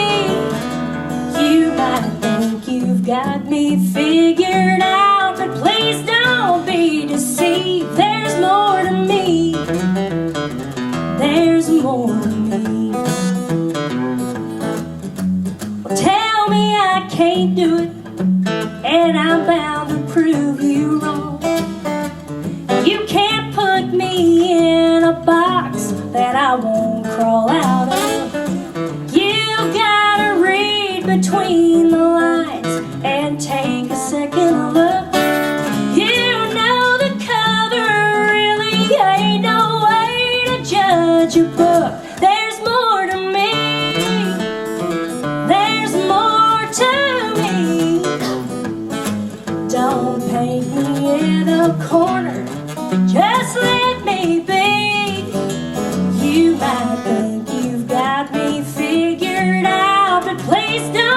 You might think you've got me figured out, but please don't be deceived. There's more to me. There's more to me. Well, tell me I can't do it, and I'm bound to prove you wrong. You can't put me in a box that I won't crawl out of. You've gotta read between the lines and take a second look. You know the cover really ain't no way to judge a book. There's more to me. There's more to me. Don't paint me in a corner, just let me be. You might think you've got me figured out, but please don't.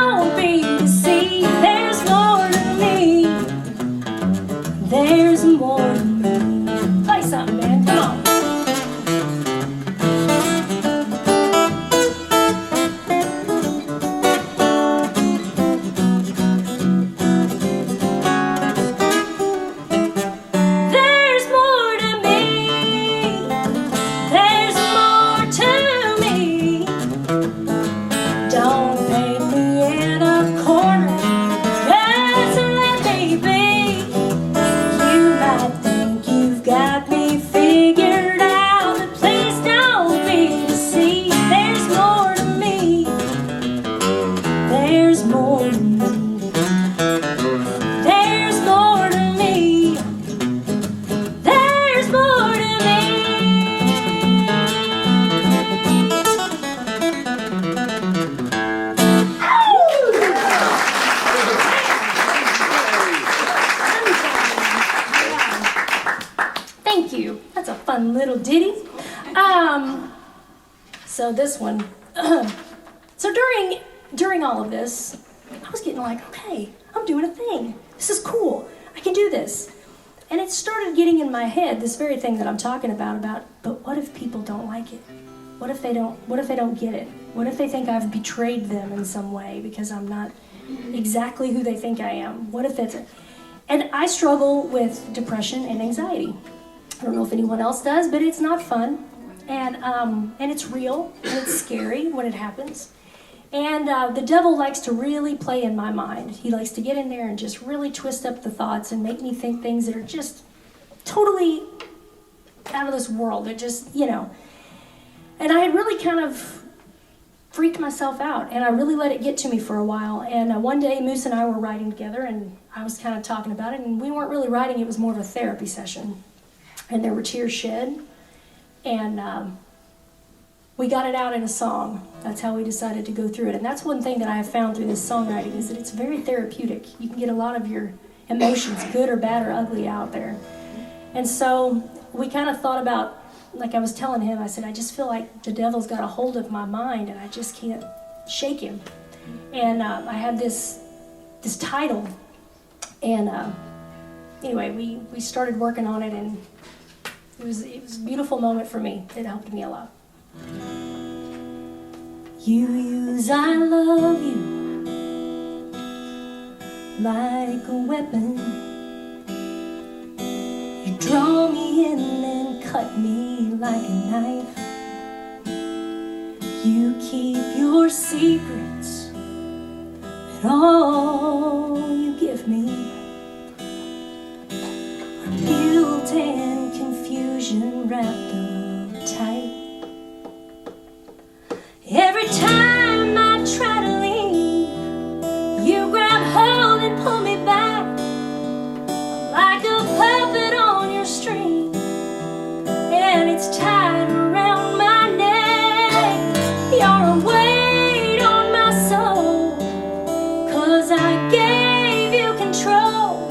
fun little ditty. So this one. So during all of this, I was getting like, okay, I'm doing a thing. This is cool. I can do this. And it started getting in my head, this very thing that I'm talking about, but what if people don't like it? What if they don't get it? What if they think I've betrayed them in some way because I'm not exactly who they think I am? What if it's... And I struggle with depression and anxiety. I don't know if anyone else does, but it's not fun. And it's real, and it's scary when it happens. And the devil likes to really play in my mind. He likes to get in there and just really twist up the thoughts and make me think things that are just totally out of this world. They're just, And I had really kind of freaked myself out, and I really let it get to me for a while. And one day, Moose and I were writing together, and I was kind of talking about it, and we weren't really writing. It was more of a therapy session. And there were tears shed, and we got it out in a song. That's how we decided to go through it. And that's one thing that I have found through this songwriting is that it's very therapeutic. You can get a lot of your emotions, good or bad or ugly, out there. And so we kind of thought about, like I was telling him, I said, I just feel like the devil's got a hold of my mind and I just can't shake him. And I had this title. And anyway, we started working on it, and it was a beautiful moment for me. It helped me a lot. You use I love you like a weapon. You draw me in and cut me like a knife. You keep your secrets and all you give me are guilt and confusion wrapped up tight. Every time I try to leave, you grab hold and pull me back like a puppet on your string, and it's tied around my neck. You're a weight on my soul, 'cause I gave you control.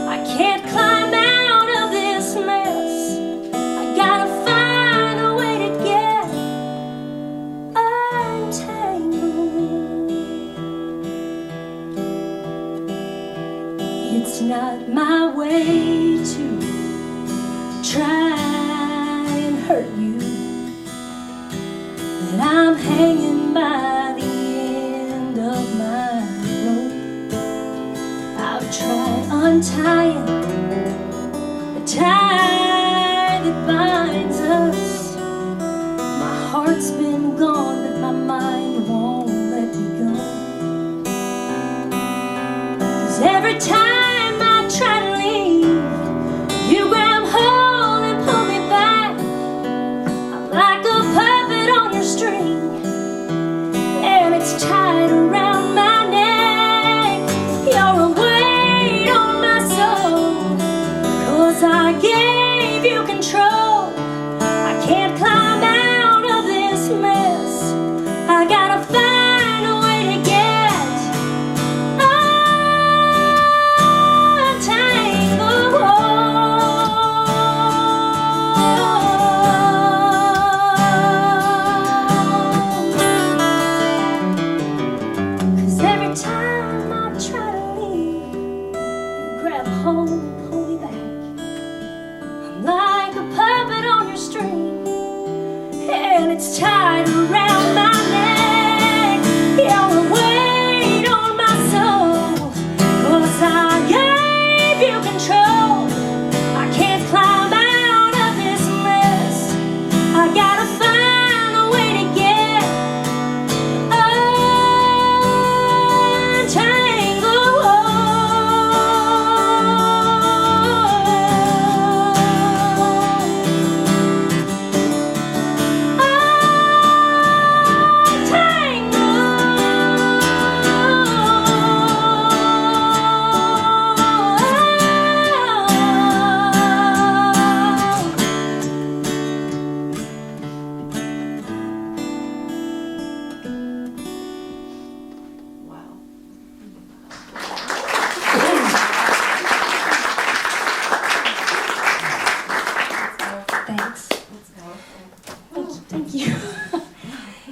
I can't climb out of this mess. I gotta find a way to get untangled. It's not my way to try and hurt you, but I'm hanging by the end of my rope. I've tried untying the tie that binds us. My heart's been gone, but my mind won't let me go. 'Cause every time I try to leave, you grab hold and pull me back. I'm like a puppet on your string, and it's tied around my neck. You're a weight on my soul, 'cause I gave you control. I can't climb out of this mess. I gotta find a way to get untangled. 'Cause every time I try to leave, you grab hold and pull me back. I'm like a puppet on your string, and it's tied around my neck. You're a weight on my soul, 'cause I gave you control. I can't climb out of this mess. I gotta find a way to get untangled. Thank you.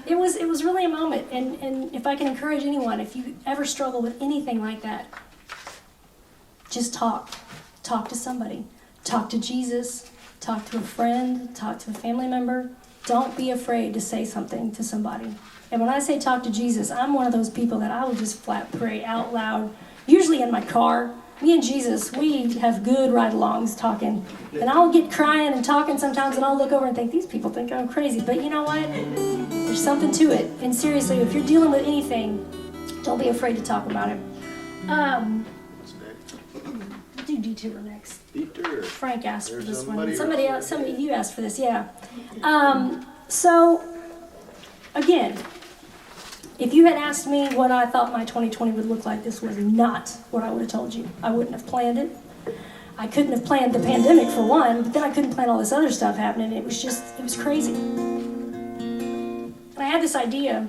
It was really a moment, and if I can encourage anyone, if you ever struggle with anything like that, just talk. Talk to somebody. Talk to Jesus. Talk to a friend. Talk to a family member. Don't be afraid to say something to somebody. And when I say talk to Jesus, I'm one of those people that I will just flat pray out loud, usually in my car. Me and Jesus, we have good ride-alongs talking. And I'll get crying and talking sometimes, and I'll look over and think, these people think I'm crazy. But you know what? There's something to it. And seriously, if you're dealing with anything, don't be afraid to talk about it. We'll do Detour next. Detour. Frank asked for this one. Somebody Somebody, you asked for this, yeah. So, again, if you had asked me what I thought my 2020 would look like, this was not what I would have told you. I wouldn't have planned it. I couldn't have planned the pandemic for one, but then I couldn't plan all this other stuff happening. It was crazy. And I had this idea,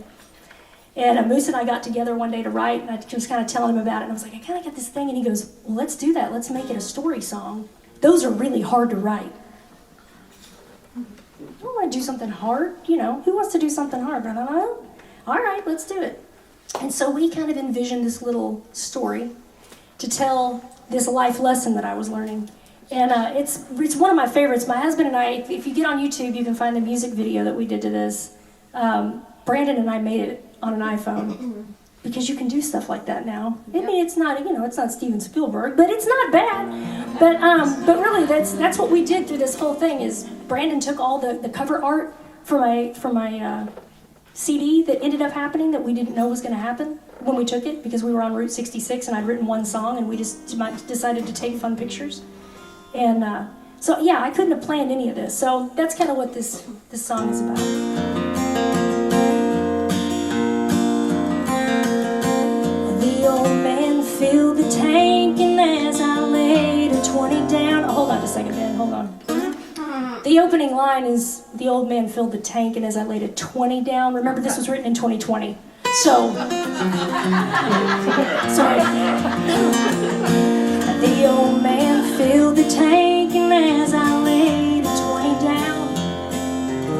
and Moose and I got together one day to write, and I was kind of telling him about it, and I was like, I kind of got this thing, and he goes, well, let's do that. Let's make it a story song. Those are really hard to write. I don't want to do something hard, you know. Who wants to do something hard? But I don't know. All right, let's do it. And so we kind of envisioned this little story to tell this life lesson that I was learning. And it's one of my favorites. My husband and I, if you get on YouTube, you can find the music video that we did to this. Brandon and I made it on an iPhone because you can do stuff like that now. I mean, it's not, it's not Steven Spielberg, but it's not bad. But really, that's what we did through this whole thing. Is Brandon took all the cover art for my CD that ended up happening that we didn't know was going to happen when we took it, because we were on Route 66 and I'd written one song and we just decided to take fun pictures. And so yeah, I couldn't have planned any of this. So that's kind of what this song is about. The old man filled the tank, and as I laid a 20 down, hold on a second, Ben, hold on. The opening line is, the old man filled the tank, and as I laid a 20 down. Remember, this was written in 2020. So, sorry. The old man filled the tank, and as I laid a 20 down,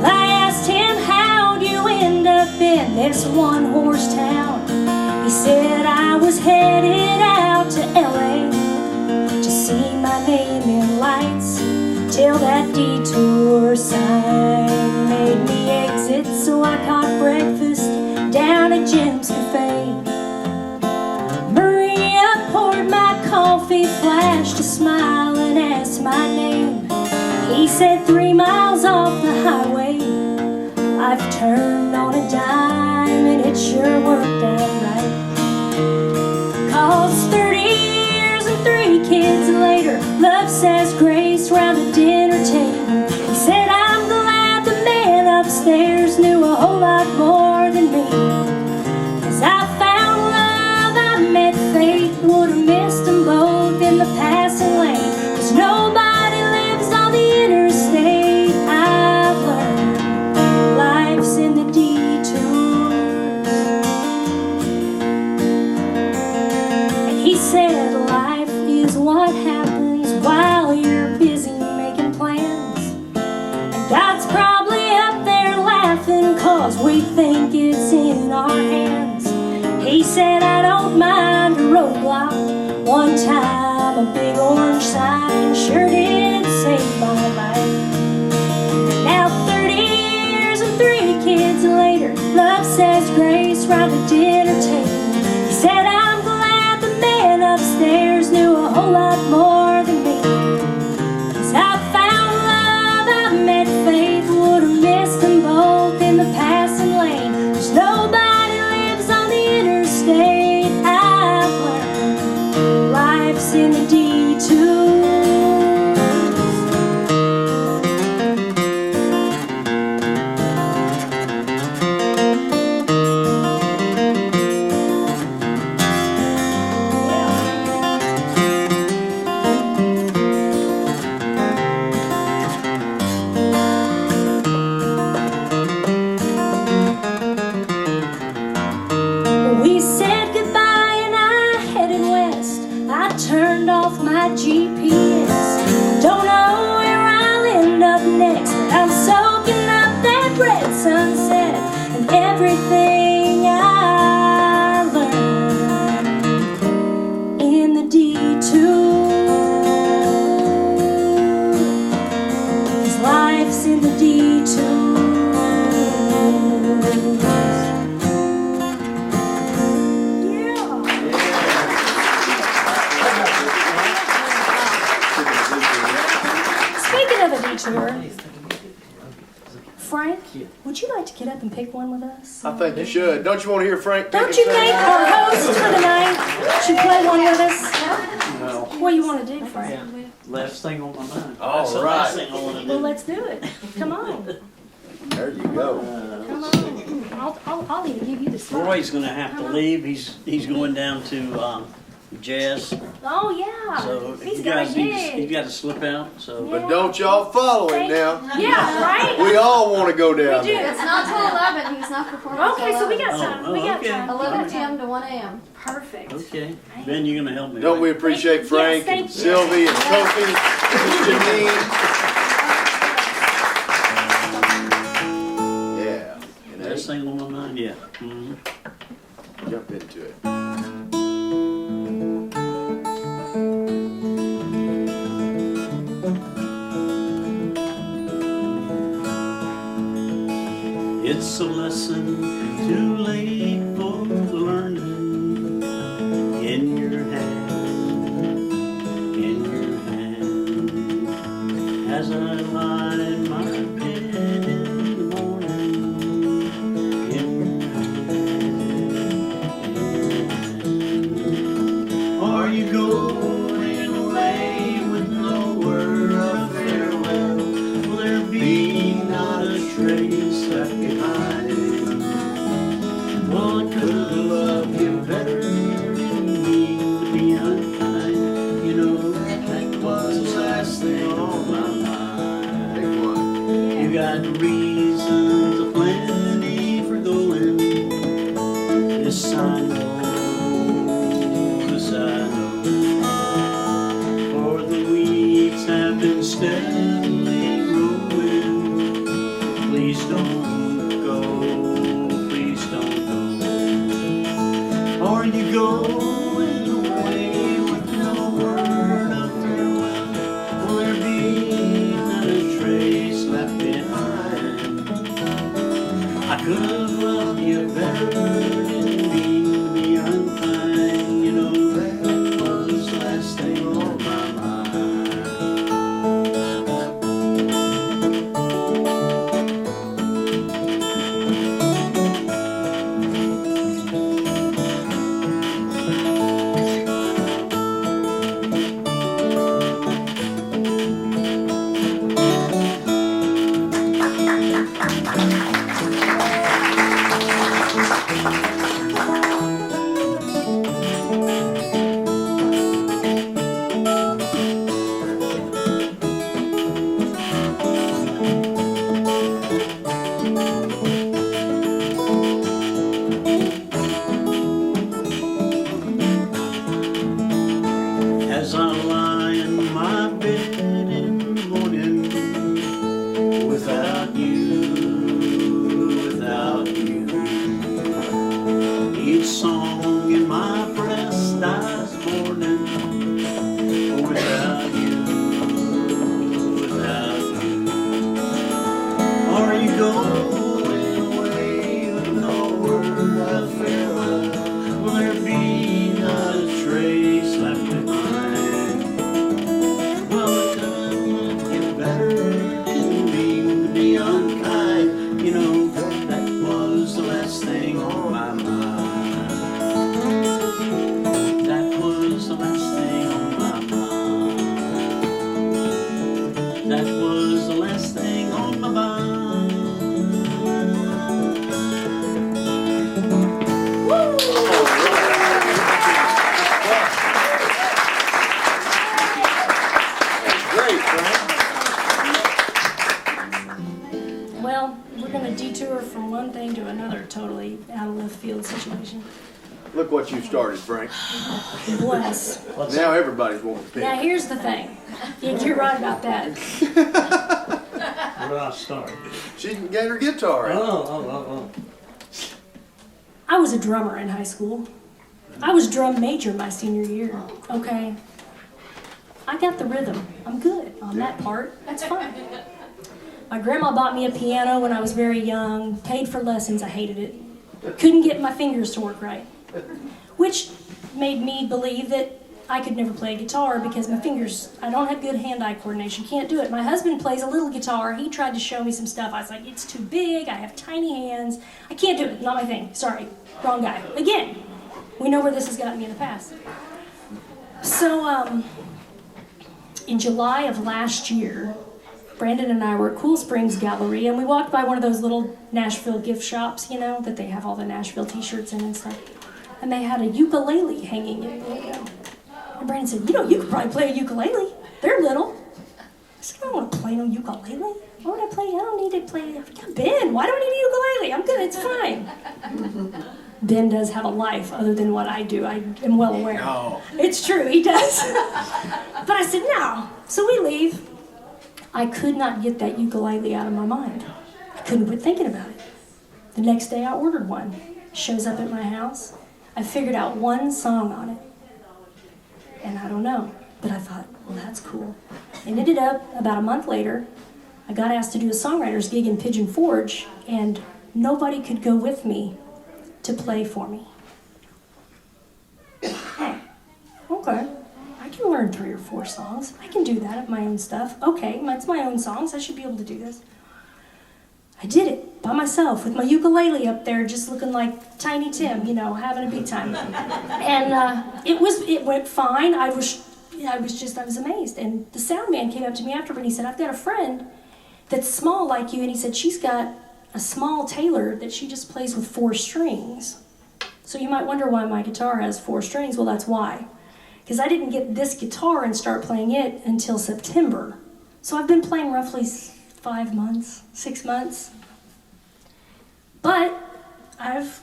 I asked him, how'd you end up in this one-horse town? He said, I was headed out to LA to see my name in lights, till that detour sign made me exit. So I caught breakfast down at Jim's Cafe. Maria poured my coffee, flashed a smile, and asked my name. He said, 3 miles off the highway, I've turned on a dime, and it sure worked out right. 'Cause 30 years and 3 kids later, love says grace round a dinner table. He said, I'm glad the man upstairs knew a whole lot more than me. 'Cause I found love, I met fate, would have missed them both in the passing lane. 'Cause nobody lives on the interstate. I've learned life's in the detours. And he said, life is what happens while you're busy making plans. And God's probably up there laughing 'cause we think it's in our hands. He said, I don't mind a roadblock. One time a big orange sign sure did save my life. Now 30 years and 3 kids later, love says grace round the dinner table. He said, I'm glad the man upstairs knew a whole lot more than me. 'Cause I found love, I met faith, would have missed them both in the passing lane. There's nobody lives on the interstate. I've learned life's in the detours. at sunset, and everything I learned in the detour. Life's in the detours. Speaking of a detour, Frank, would you like to get up and pick one with us? I think you should. Don't you want to hear Frank? Don't you think our host for the night should play one with us? No. What do you want to do, Frank? Last thing on my mind. All That's the right. last thing I want to do. Well, let's do it. Come on. There you go. Come on. I'll even give you the spot. Roy's gonna have to leave. He's going down to jazz. Oh, yeah. So if He's you got guys a need to, gig. he's got to slip out. So Yeah. But don't y'all follow him now. Yeah, right? We all want to go down We do. there. It's not till 11, he's not performing till Okay, so we 11. got time. We Oh, got okay. time. We 11 got time. p.m. to 1 a.m. Perfect. okay, Ben, you're gonna help me. Don't right? we appreciate Frank thank and you. Sylvie and Kofi and Janine? Yeah. And Last thing on my mind, yeah. Mm-hmm. jump into it. It's a lesson too late for learning. In your hand, as I lie in my bed in the morning. In your hand. Are you going away with no word of farewell? Will there be not a trace left behind? Well, I could love you better, didn't mean to be unkind. You know, that was the last thing on my mind. Big one. You got reasons aplenty for going. This I know, this I know. For the weeks have been steadily growing. Please don't go, please don't go. Are you going away with no word of farewell? Will there be not a trace left behind? I could have loved you better, didn't mean to be unkind. You know, that was the last thing on my mind. As I lie in my bed in the morning, without you, each song in my breast dies mourning. Without you, are you going away with no word of farewell? Will there be not a trace left behind? Well, I could have you better, didn't mean to be unkind. You know, that was the last thing on my mind. That was the last thing on my mind. That was the last thing on my mind. Great, Frank. Well, we're going to detour from one thing to another, totally out of left field situation. Look what you've started, Frank. Bless. Now everybody's wanting to pick. Now, here's the thing. Yeah, you're right about that. do I start? She can get her guitar. Oh. I was a drummer in high school. I was drum major my senior year, okay? I got the rhythm. I'm good on that part. That's fine. My grandma bought me a piano when I was very young, paid for lessons. I hated it. Couldn't get my fingers to work right, which made me believe that I could never play guitar because my fingers, I don't have good hand-eye coordination, can't do it. My husband plays a little guitar. He tried to show me some stuff. I was like, it's too big, I have tiny hands. I can't do it, not my thing. Sorry, wrong guy. Again, we know where this has gotten me in the past. So, in July of last year, Brandon and I were at Cool Springs Gallery, and we walked by one of those little Nashville gift shops, you know, that they have all the Nashville t-shirts in and stuff. And they had a ukulele hanging in the window. And Brandon said, you know, you could probably play a ukulele. They're little. I said, I don't want to play no ukulele. Why would I play? I don't need to play. Ben, why do I need a ukulele? I'm good, it's fine. Ben does have a life other than what I do. I am well aware. No. It's true, he does. But I said, no. So we leave. I could not get that ukulele out of my mind. I couldn't quit thinking about it. The next day I ordered one. Shows up at my house. I figured out one song on it. And I don't know, but I thought, well, that's cool. And ended up, about a month later, I got asked to do a songwriter's gig in Pigeon Forge, and nobody could go with me to play for me. Okay, I can learn 3 or 4 songs. I can do that of my own stuff. Okay, it's my own songs. I should be able to do this. I did it by myself with my ukulele up there, just looking like Tiny Tim, you know, having a big time. And it went fine. I was amazed. And the sound man came up to me afterward and he said, I've got a friend that's small like you, and he said she's got a small Taylor that she just plays with 4 strings. So you might wonder why my guitar has 4 strings. Well, that's why. Because I didn't get this guitar and start playing it until September. So I've been playing roughly 5 months, 6 months. But I've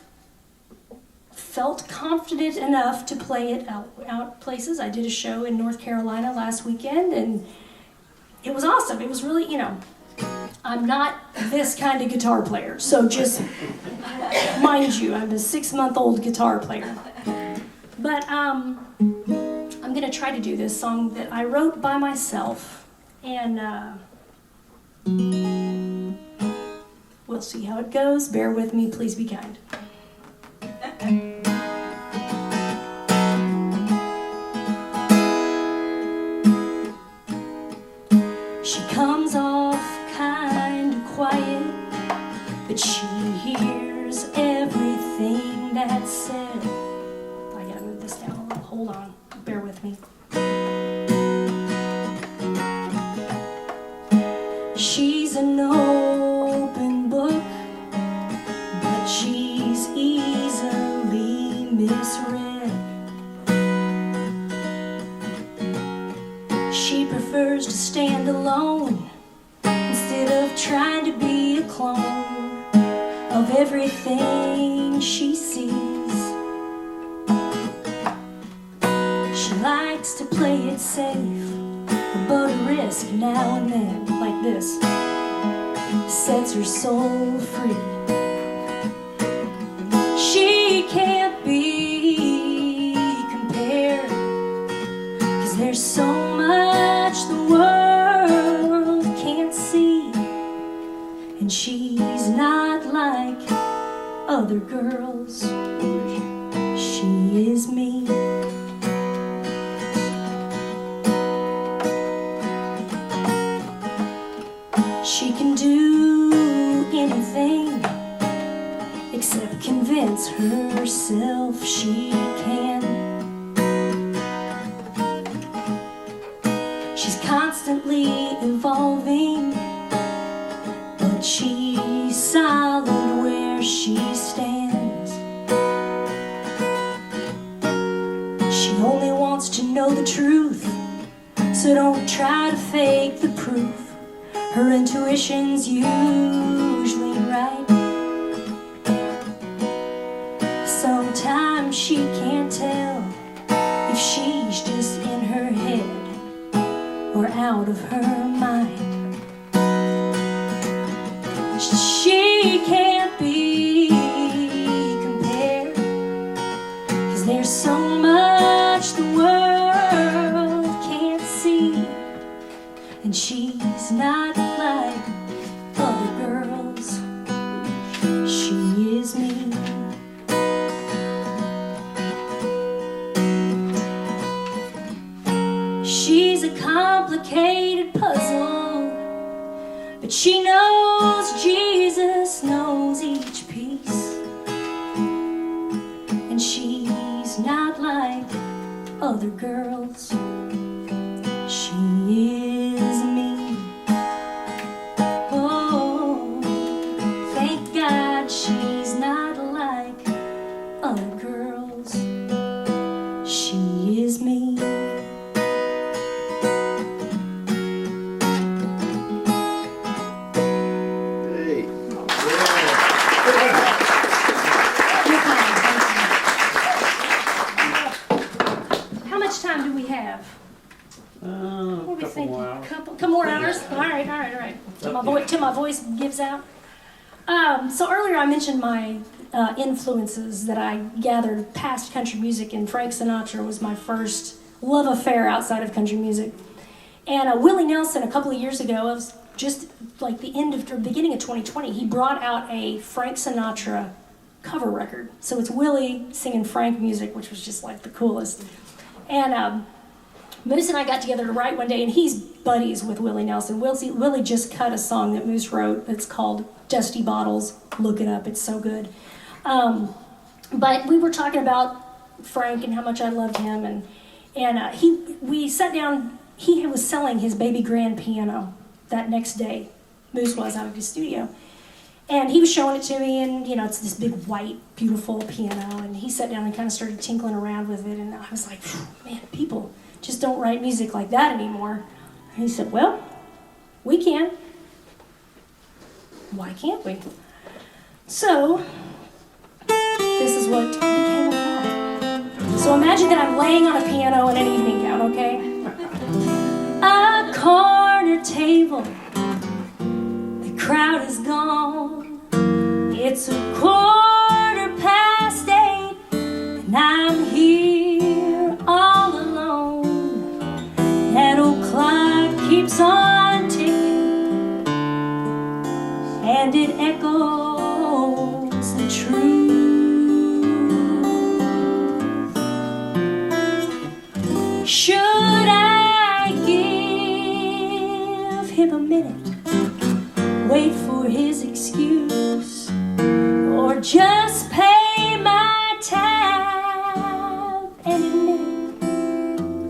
felt confident enough to play it out places. I did a show in North Carolina last weekend, and it was awesome. It was really, you know, I'm not this kind of guitar player, so just mind you, I'm a 6-month-old guitar player. But I'm gonna try to do this song that I wrote by myself, and we'll see how it goes. Bear with me, please be kind. She comes off kind of quiet, but she hears everything that's said. I gotta move this down a little. Hold on, bear with me. She's an open book, but she's easily misread. She prefers to stand alone instead of trying to be a clone of everything she sees. She likes to play it safe, but a risk now and then, like this, sets her soul free. She can't be compared, 'cause there's so much the world can't see. And she's not like other girls, she is me. She can do anything except convince herself she can. She's constantly evolving, but she's solid where she stands. She only wants to know the truth, so don't try to fake the proof. Her intuition's usually right. Sometimes she can't tell if she's just in her head or out of her mind. she is me. She's a complicated puzzle, but she knows Jesus knows each piece. And she's not like other girls, she is me. Oh, thank God she's not like other girls, she is me. Hey. How much time do we have? What are we Couple thinking? more hours. Couple more hours? All right. Till my voice gives out. So earlier I mentioned my influences that I gathered past country music, and Frank Sinatra was my first love affair outside of country music. And Willie Nelson, a couple of years ago, it was just like the beginning of 2020, he brought out a Frank Sinatra cover record. So it's Willie singing Frank music, which was just like the coolest. And Moose and I got together to write one day, and he's buddies with Willie Nelson. Willie just cut a song that Moose wrote. It's called Dusty Bottles. Look it up. It's so good. But we were talking about Frank and how much I loved him, and we sat down. He was selling his baby grand piano that next day. Moose was out of his studio. And he was showing it to me, and it's this big white, beautiful piano, and he sat down and kind of started tinkling around with it, and I was like, man, people just don't write music like that anymore. And he said, well, we can. Why can't we? So, this is what became of that. So imagine that I'm laying on a piano in an evening gown, okay? A corner table, the crowd is gone. It's 8:15, and I'm here all alone. That old clock keeps on ticking, and it echoes the truth. Should I give him a minute, wait for his excuse, or just pay my tab and admit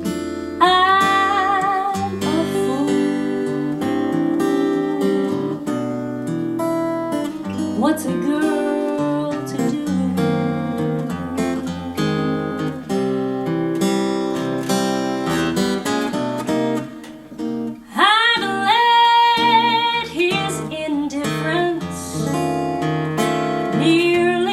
I'm a fool? What's a girl to do? I've let his indifference nearly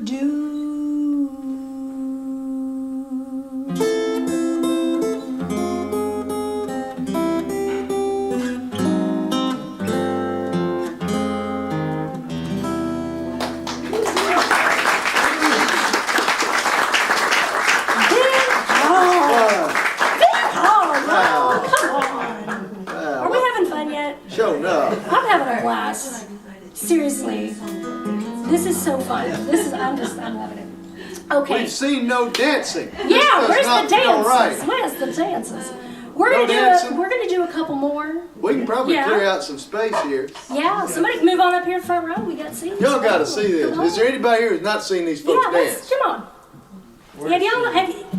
do. Show enough. I'm having a blast. Seriously. This is so fun. I'm loving it. Okay. We've seen no dancing. Yeah, where's the dances? Right. Where's the dances? We're gonna do a couple more. We can probably Yeah. clear out some space here. Yeah, somebody can move on up here front row. We got seats. Y'all got to see this. Come on. Is there anybody here who's not seen these folks Yeah, dance? come on.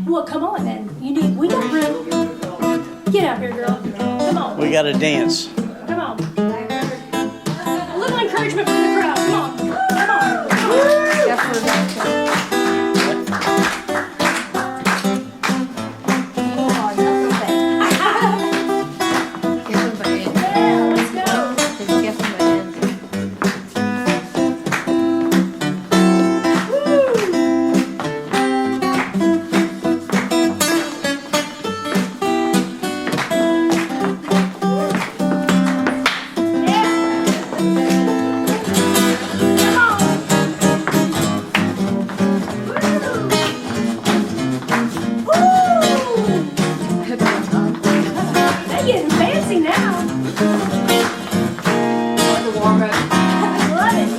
Well, come on then. We got room. Get out here, girl. Come on. We got to dance. Come on. A little encouragement from the crowd. Come on. Come on. Come on. Yeah, let's go. They're getting fancy now. I love it.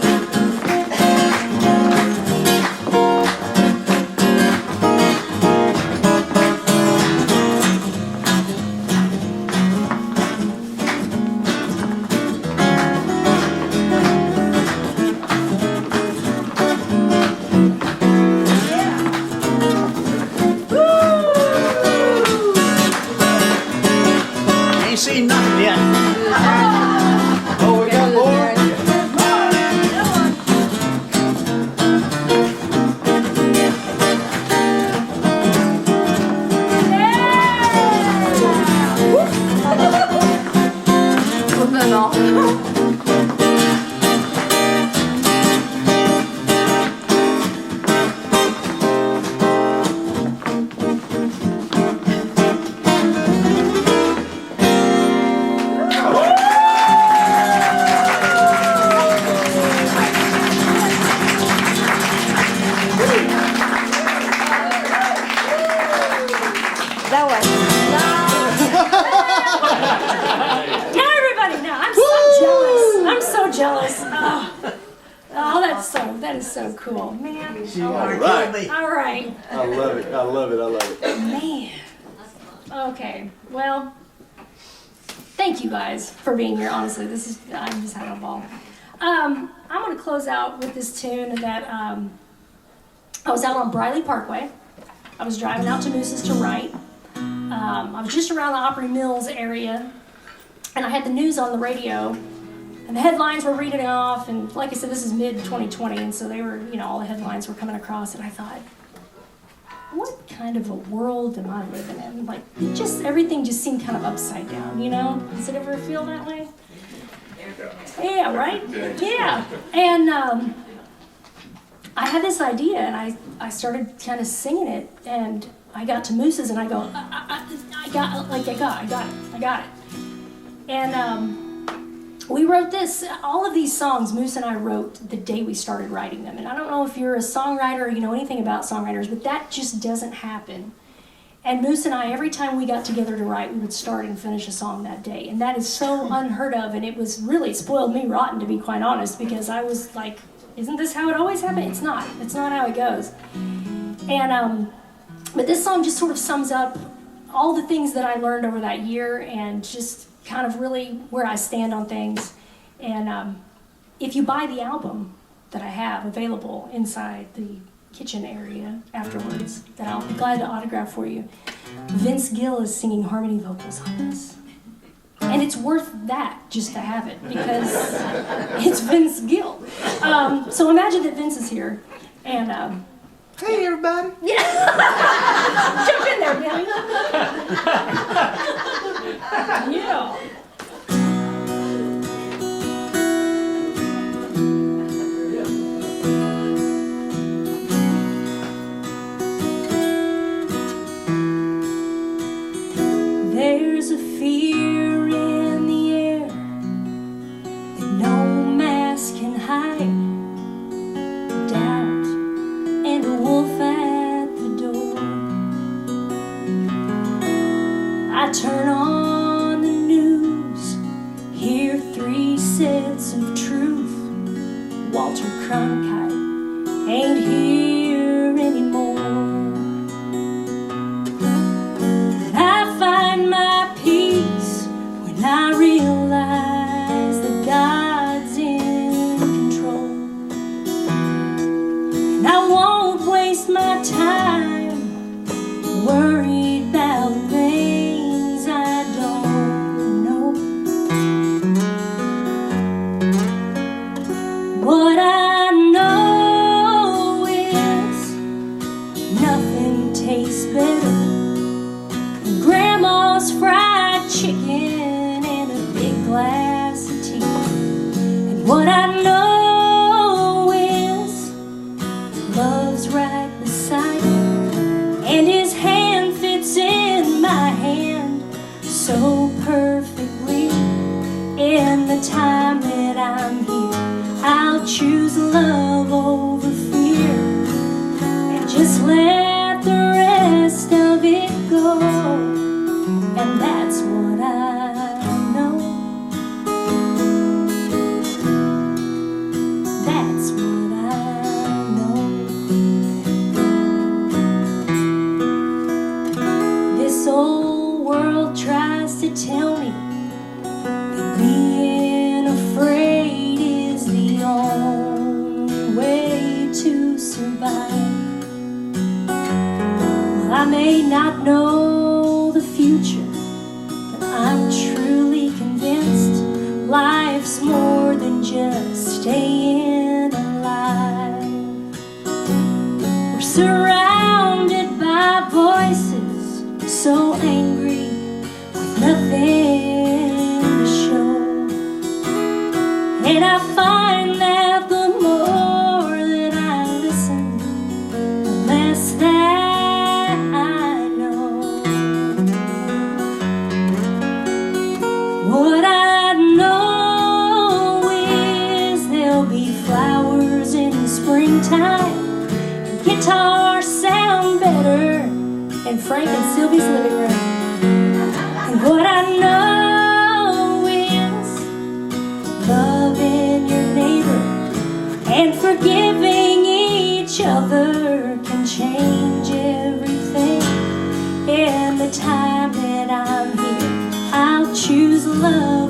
Ain't seen nothing yet. Oh, we got more? Now everybody, now I'm so jealous. I'm so jealous. Oh, that is so cool, man. All right. All right, I love it. I love it. I love it. man. Okay, well, thank you guys for being here. Honestly, I'm just having a ball. I'm gonna close out with this tune that I was out on Briley Parkway. I was driving out to Moose's to write. I was just around the Opry Mills area, and I had the news on the radio, and the headlines were reading off, and like I said, this is mid-2020, and so they were, all the headlines were coming across, and I thought, what kind of a world am I living in? Like, everything just seemed kind of upside down, Does it ever feel that way? Yeah, right? Yeah. And I had this idea, and I started kind of singing it, and I got to Moose's, and I go, I got it. And we wrote all of these songs, Moose and I wrote the day we started writing them. And I don't know if you're a songwriter or you know anything about songwriters, but that just doesn't happen. And Moose and I, every time we got together to write, we would start and finish a song that day. And that is so unheard of, and it was really spoiled me rotten, to be quite honest, because I was like, isn't this how it always happens? It's not. It's not how it goes. And, but this song just sort of sums up all the things that I learned over that year and just kind of really where I stand on things. And if you buy the album that I have available inside the kitchen area afterwards, that I'll be glad to autograph for you, Vince Gill is singing harmony vocals on this. And it's worth that just to have it, because it's Vince Gill. So imagine that Vince is here, and Hey, everybody. yeah, jump in there, Billy. Yeah. turn on the news, hear 3 sets of truth. Walter Cronkite ain't here anymore. I find my peace when I realize that God's in control. And I won't waste my time worried about things I don't know. What I know is nothing tastes better than Grandma's fried chicken and a big glass of tea. And what I know is love's right beside me, and his hand fits in my hand so perfectly. In the time that I'm here, I'll choose love over fear and just let the rest of it go. And that's what I know. That's what I know. This old world tries to tell me that being afraid is the only way to survive. Well, I may not know the future, but I'm truly convinced life's more than just staying alive. We're surrounded by voices so angry with nothing to show. And I find that the more that I listen, the less that I know. What I know is there'll be flowers in the springtime, and guitars sound better in Frank and Sylvie's living room. And what I know is loving your neighbor and forgiving each other can change everything. In the time that I'm here, I'll choose love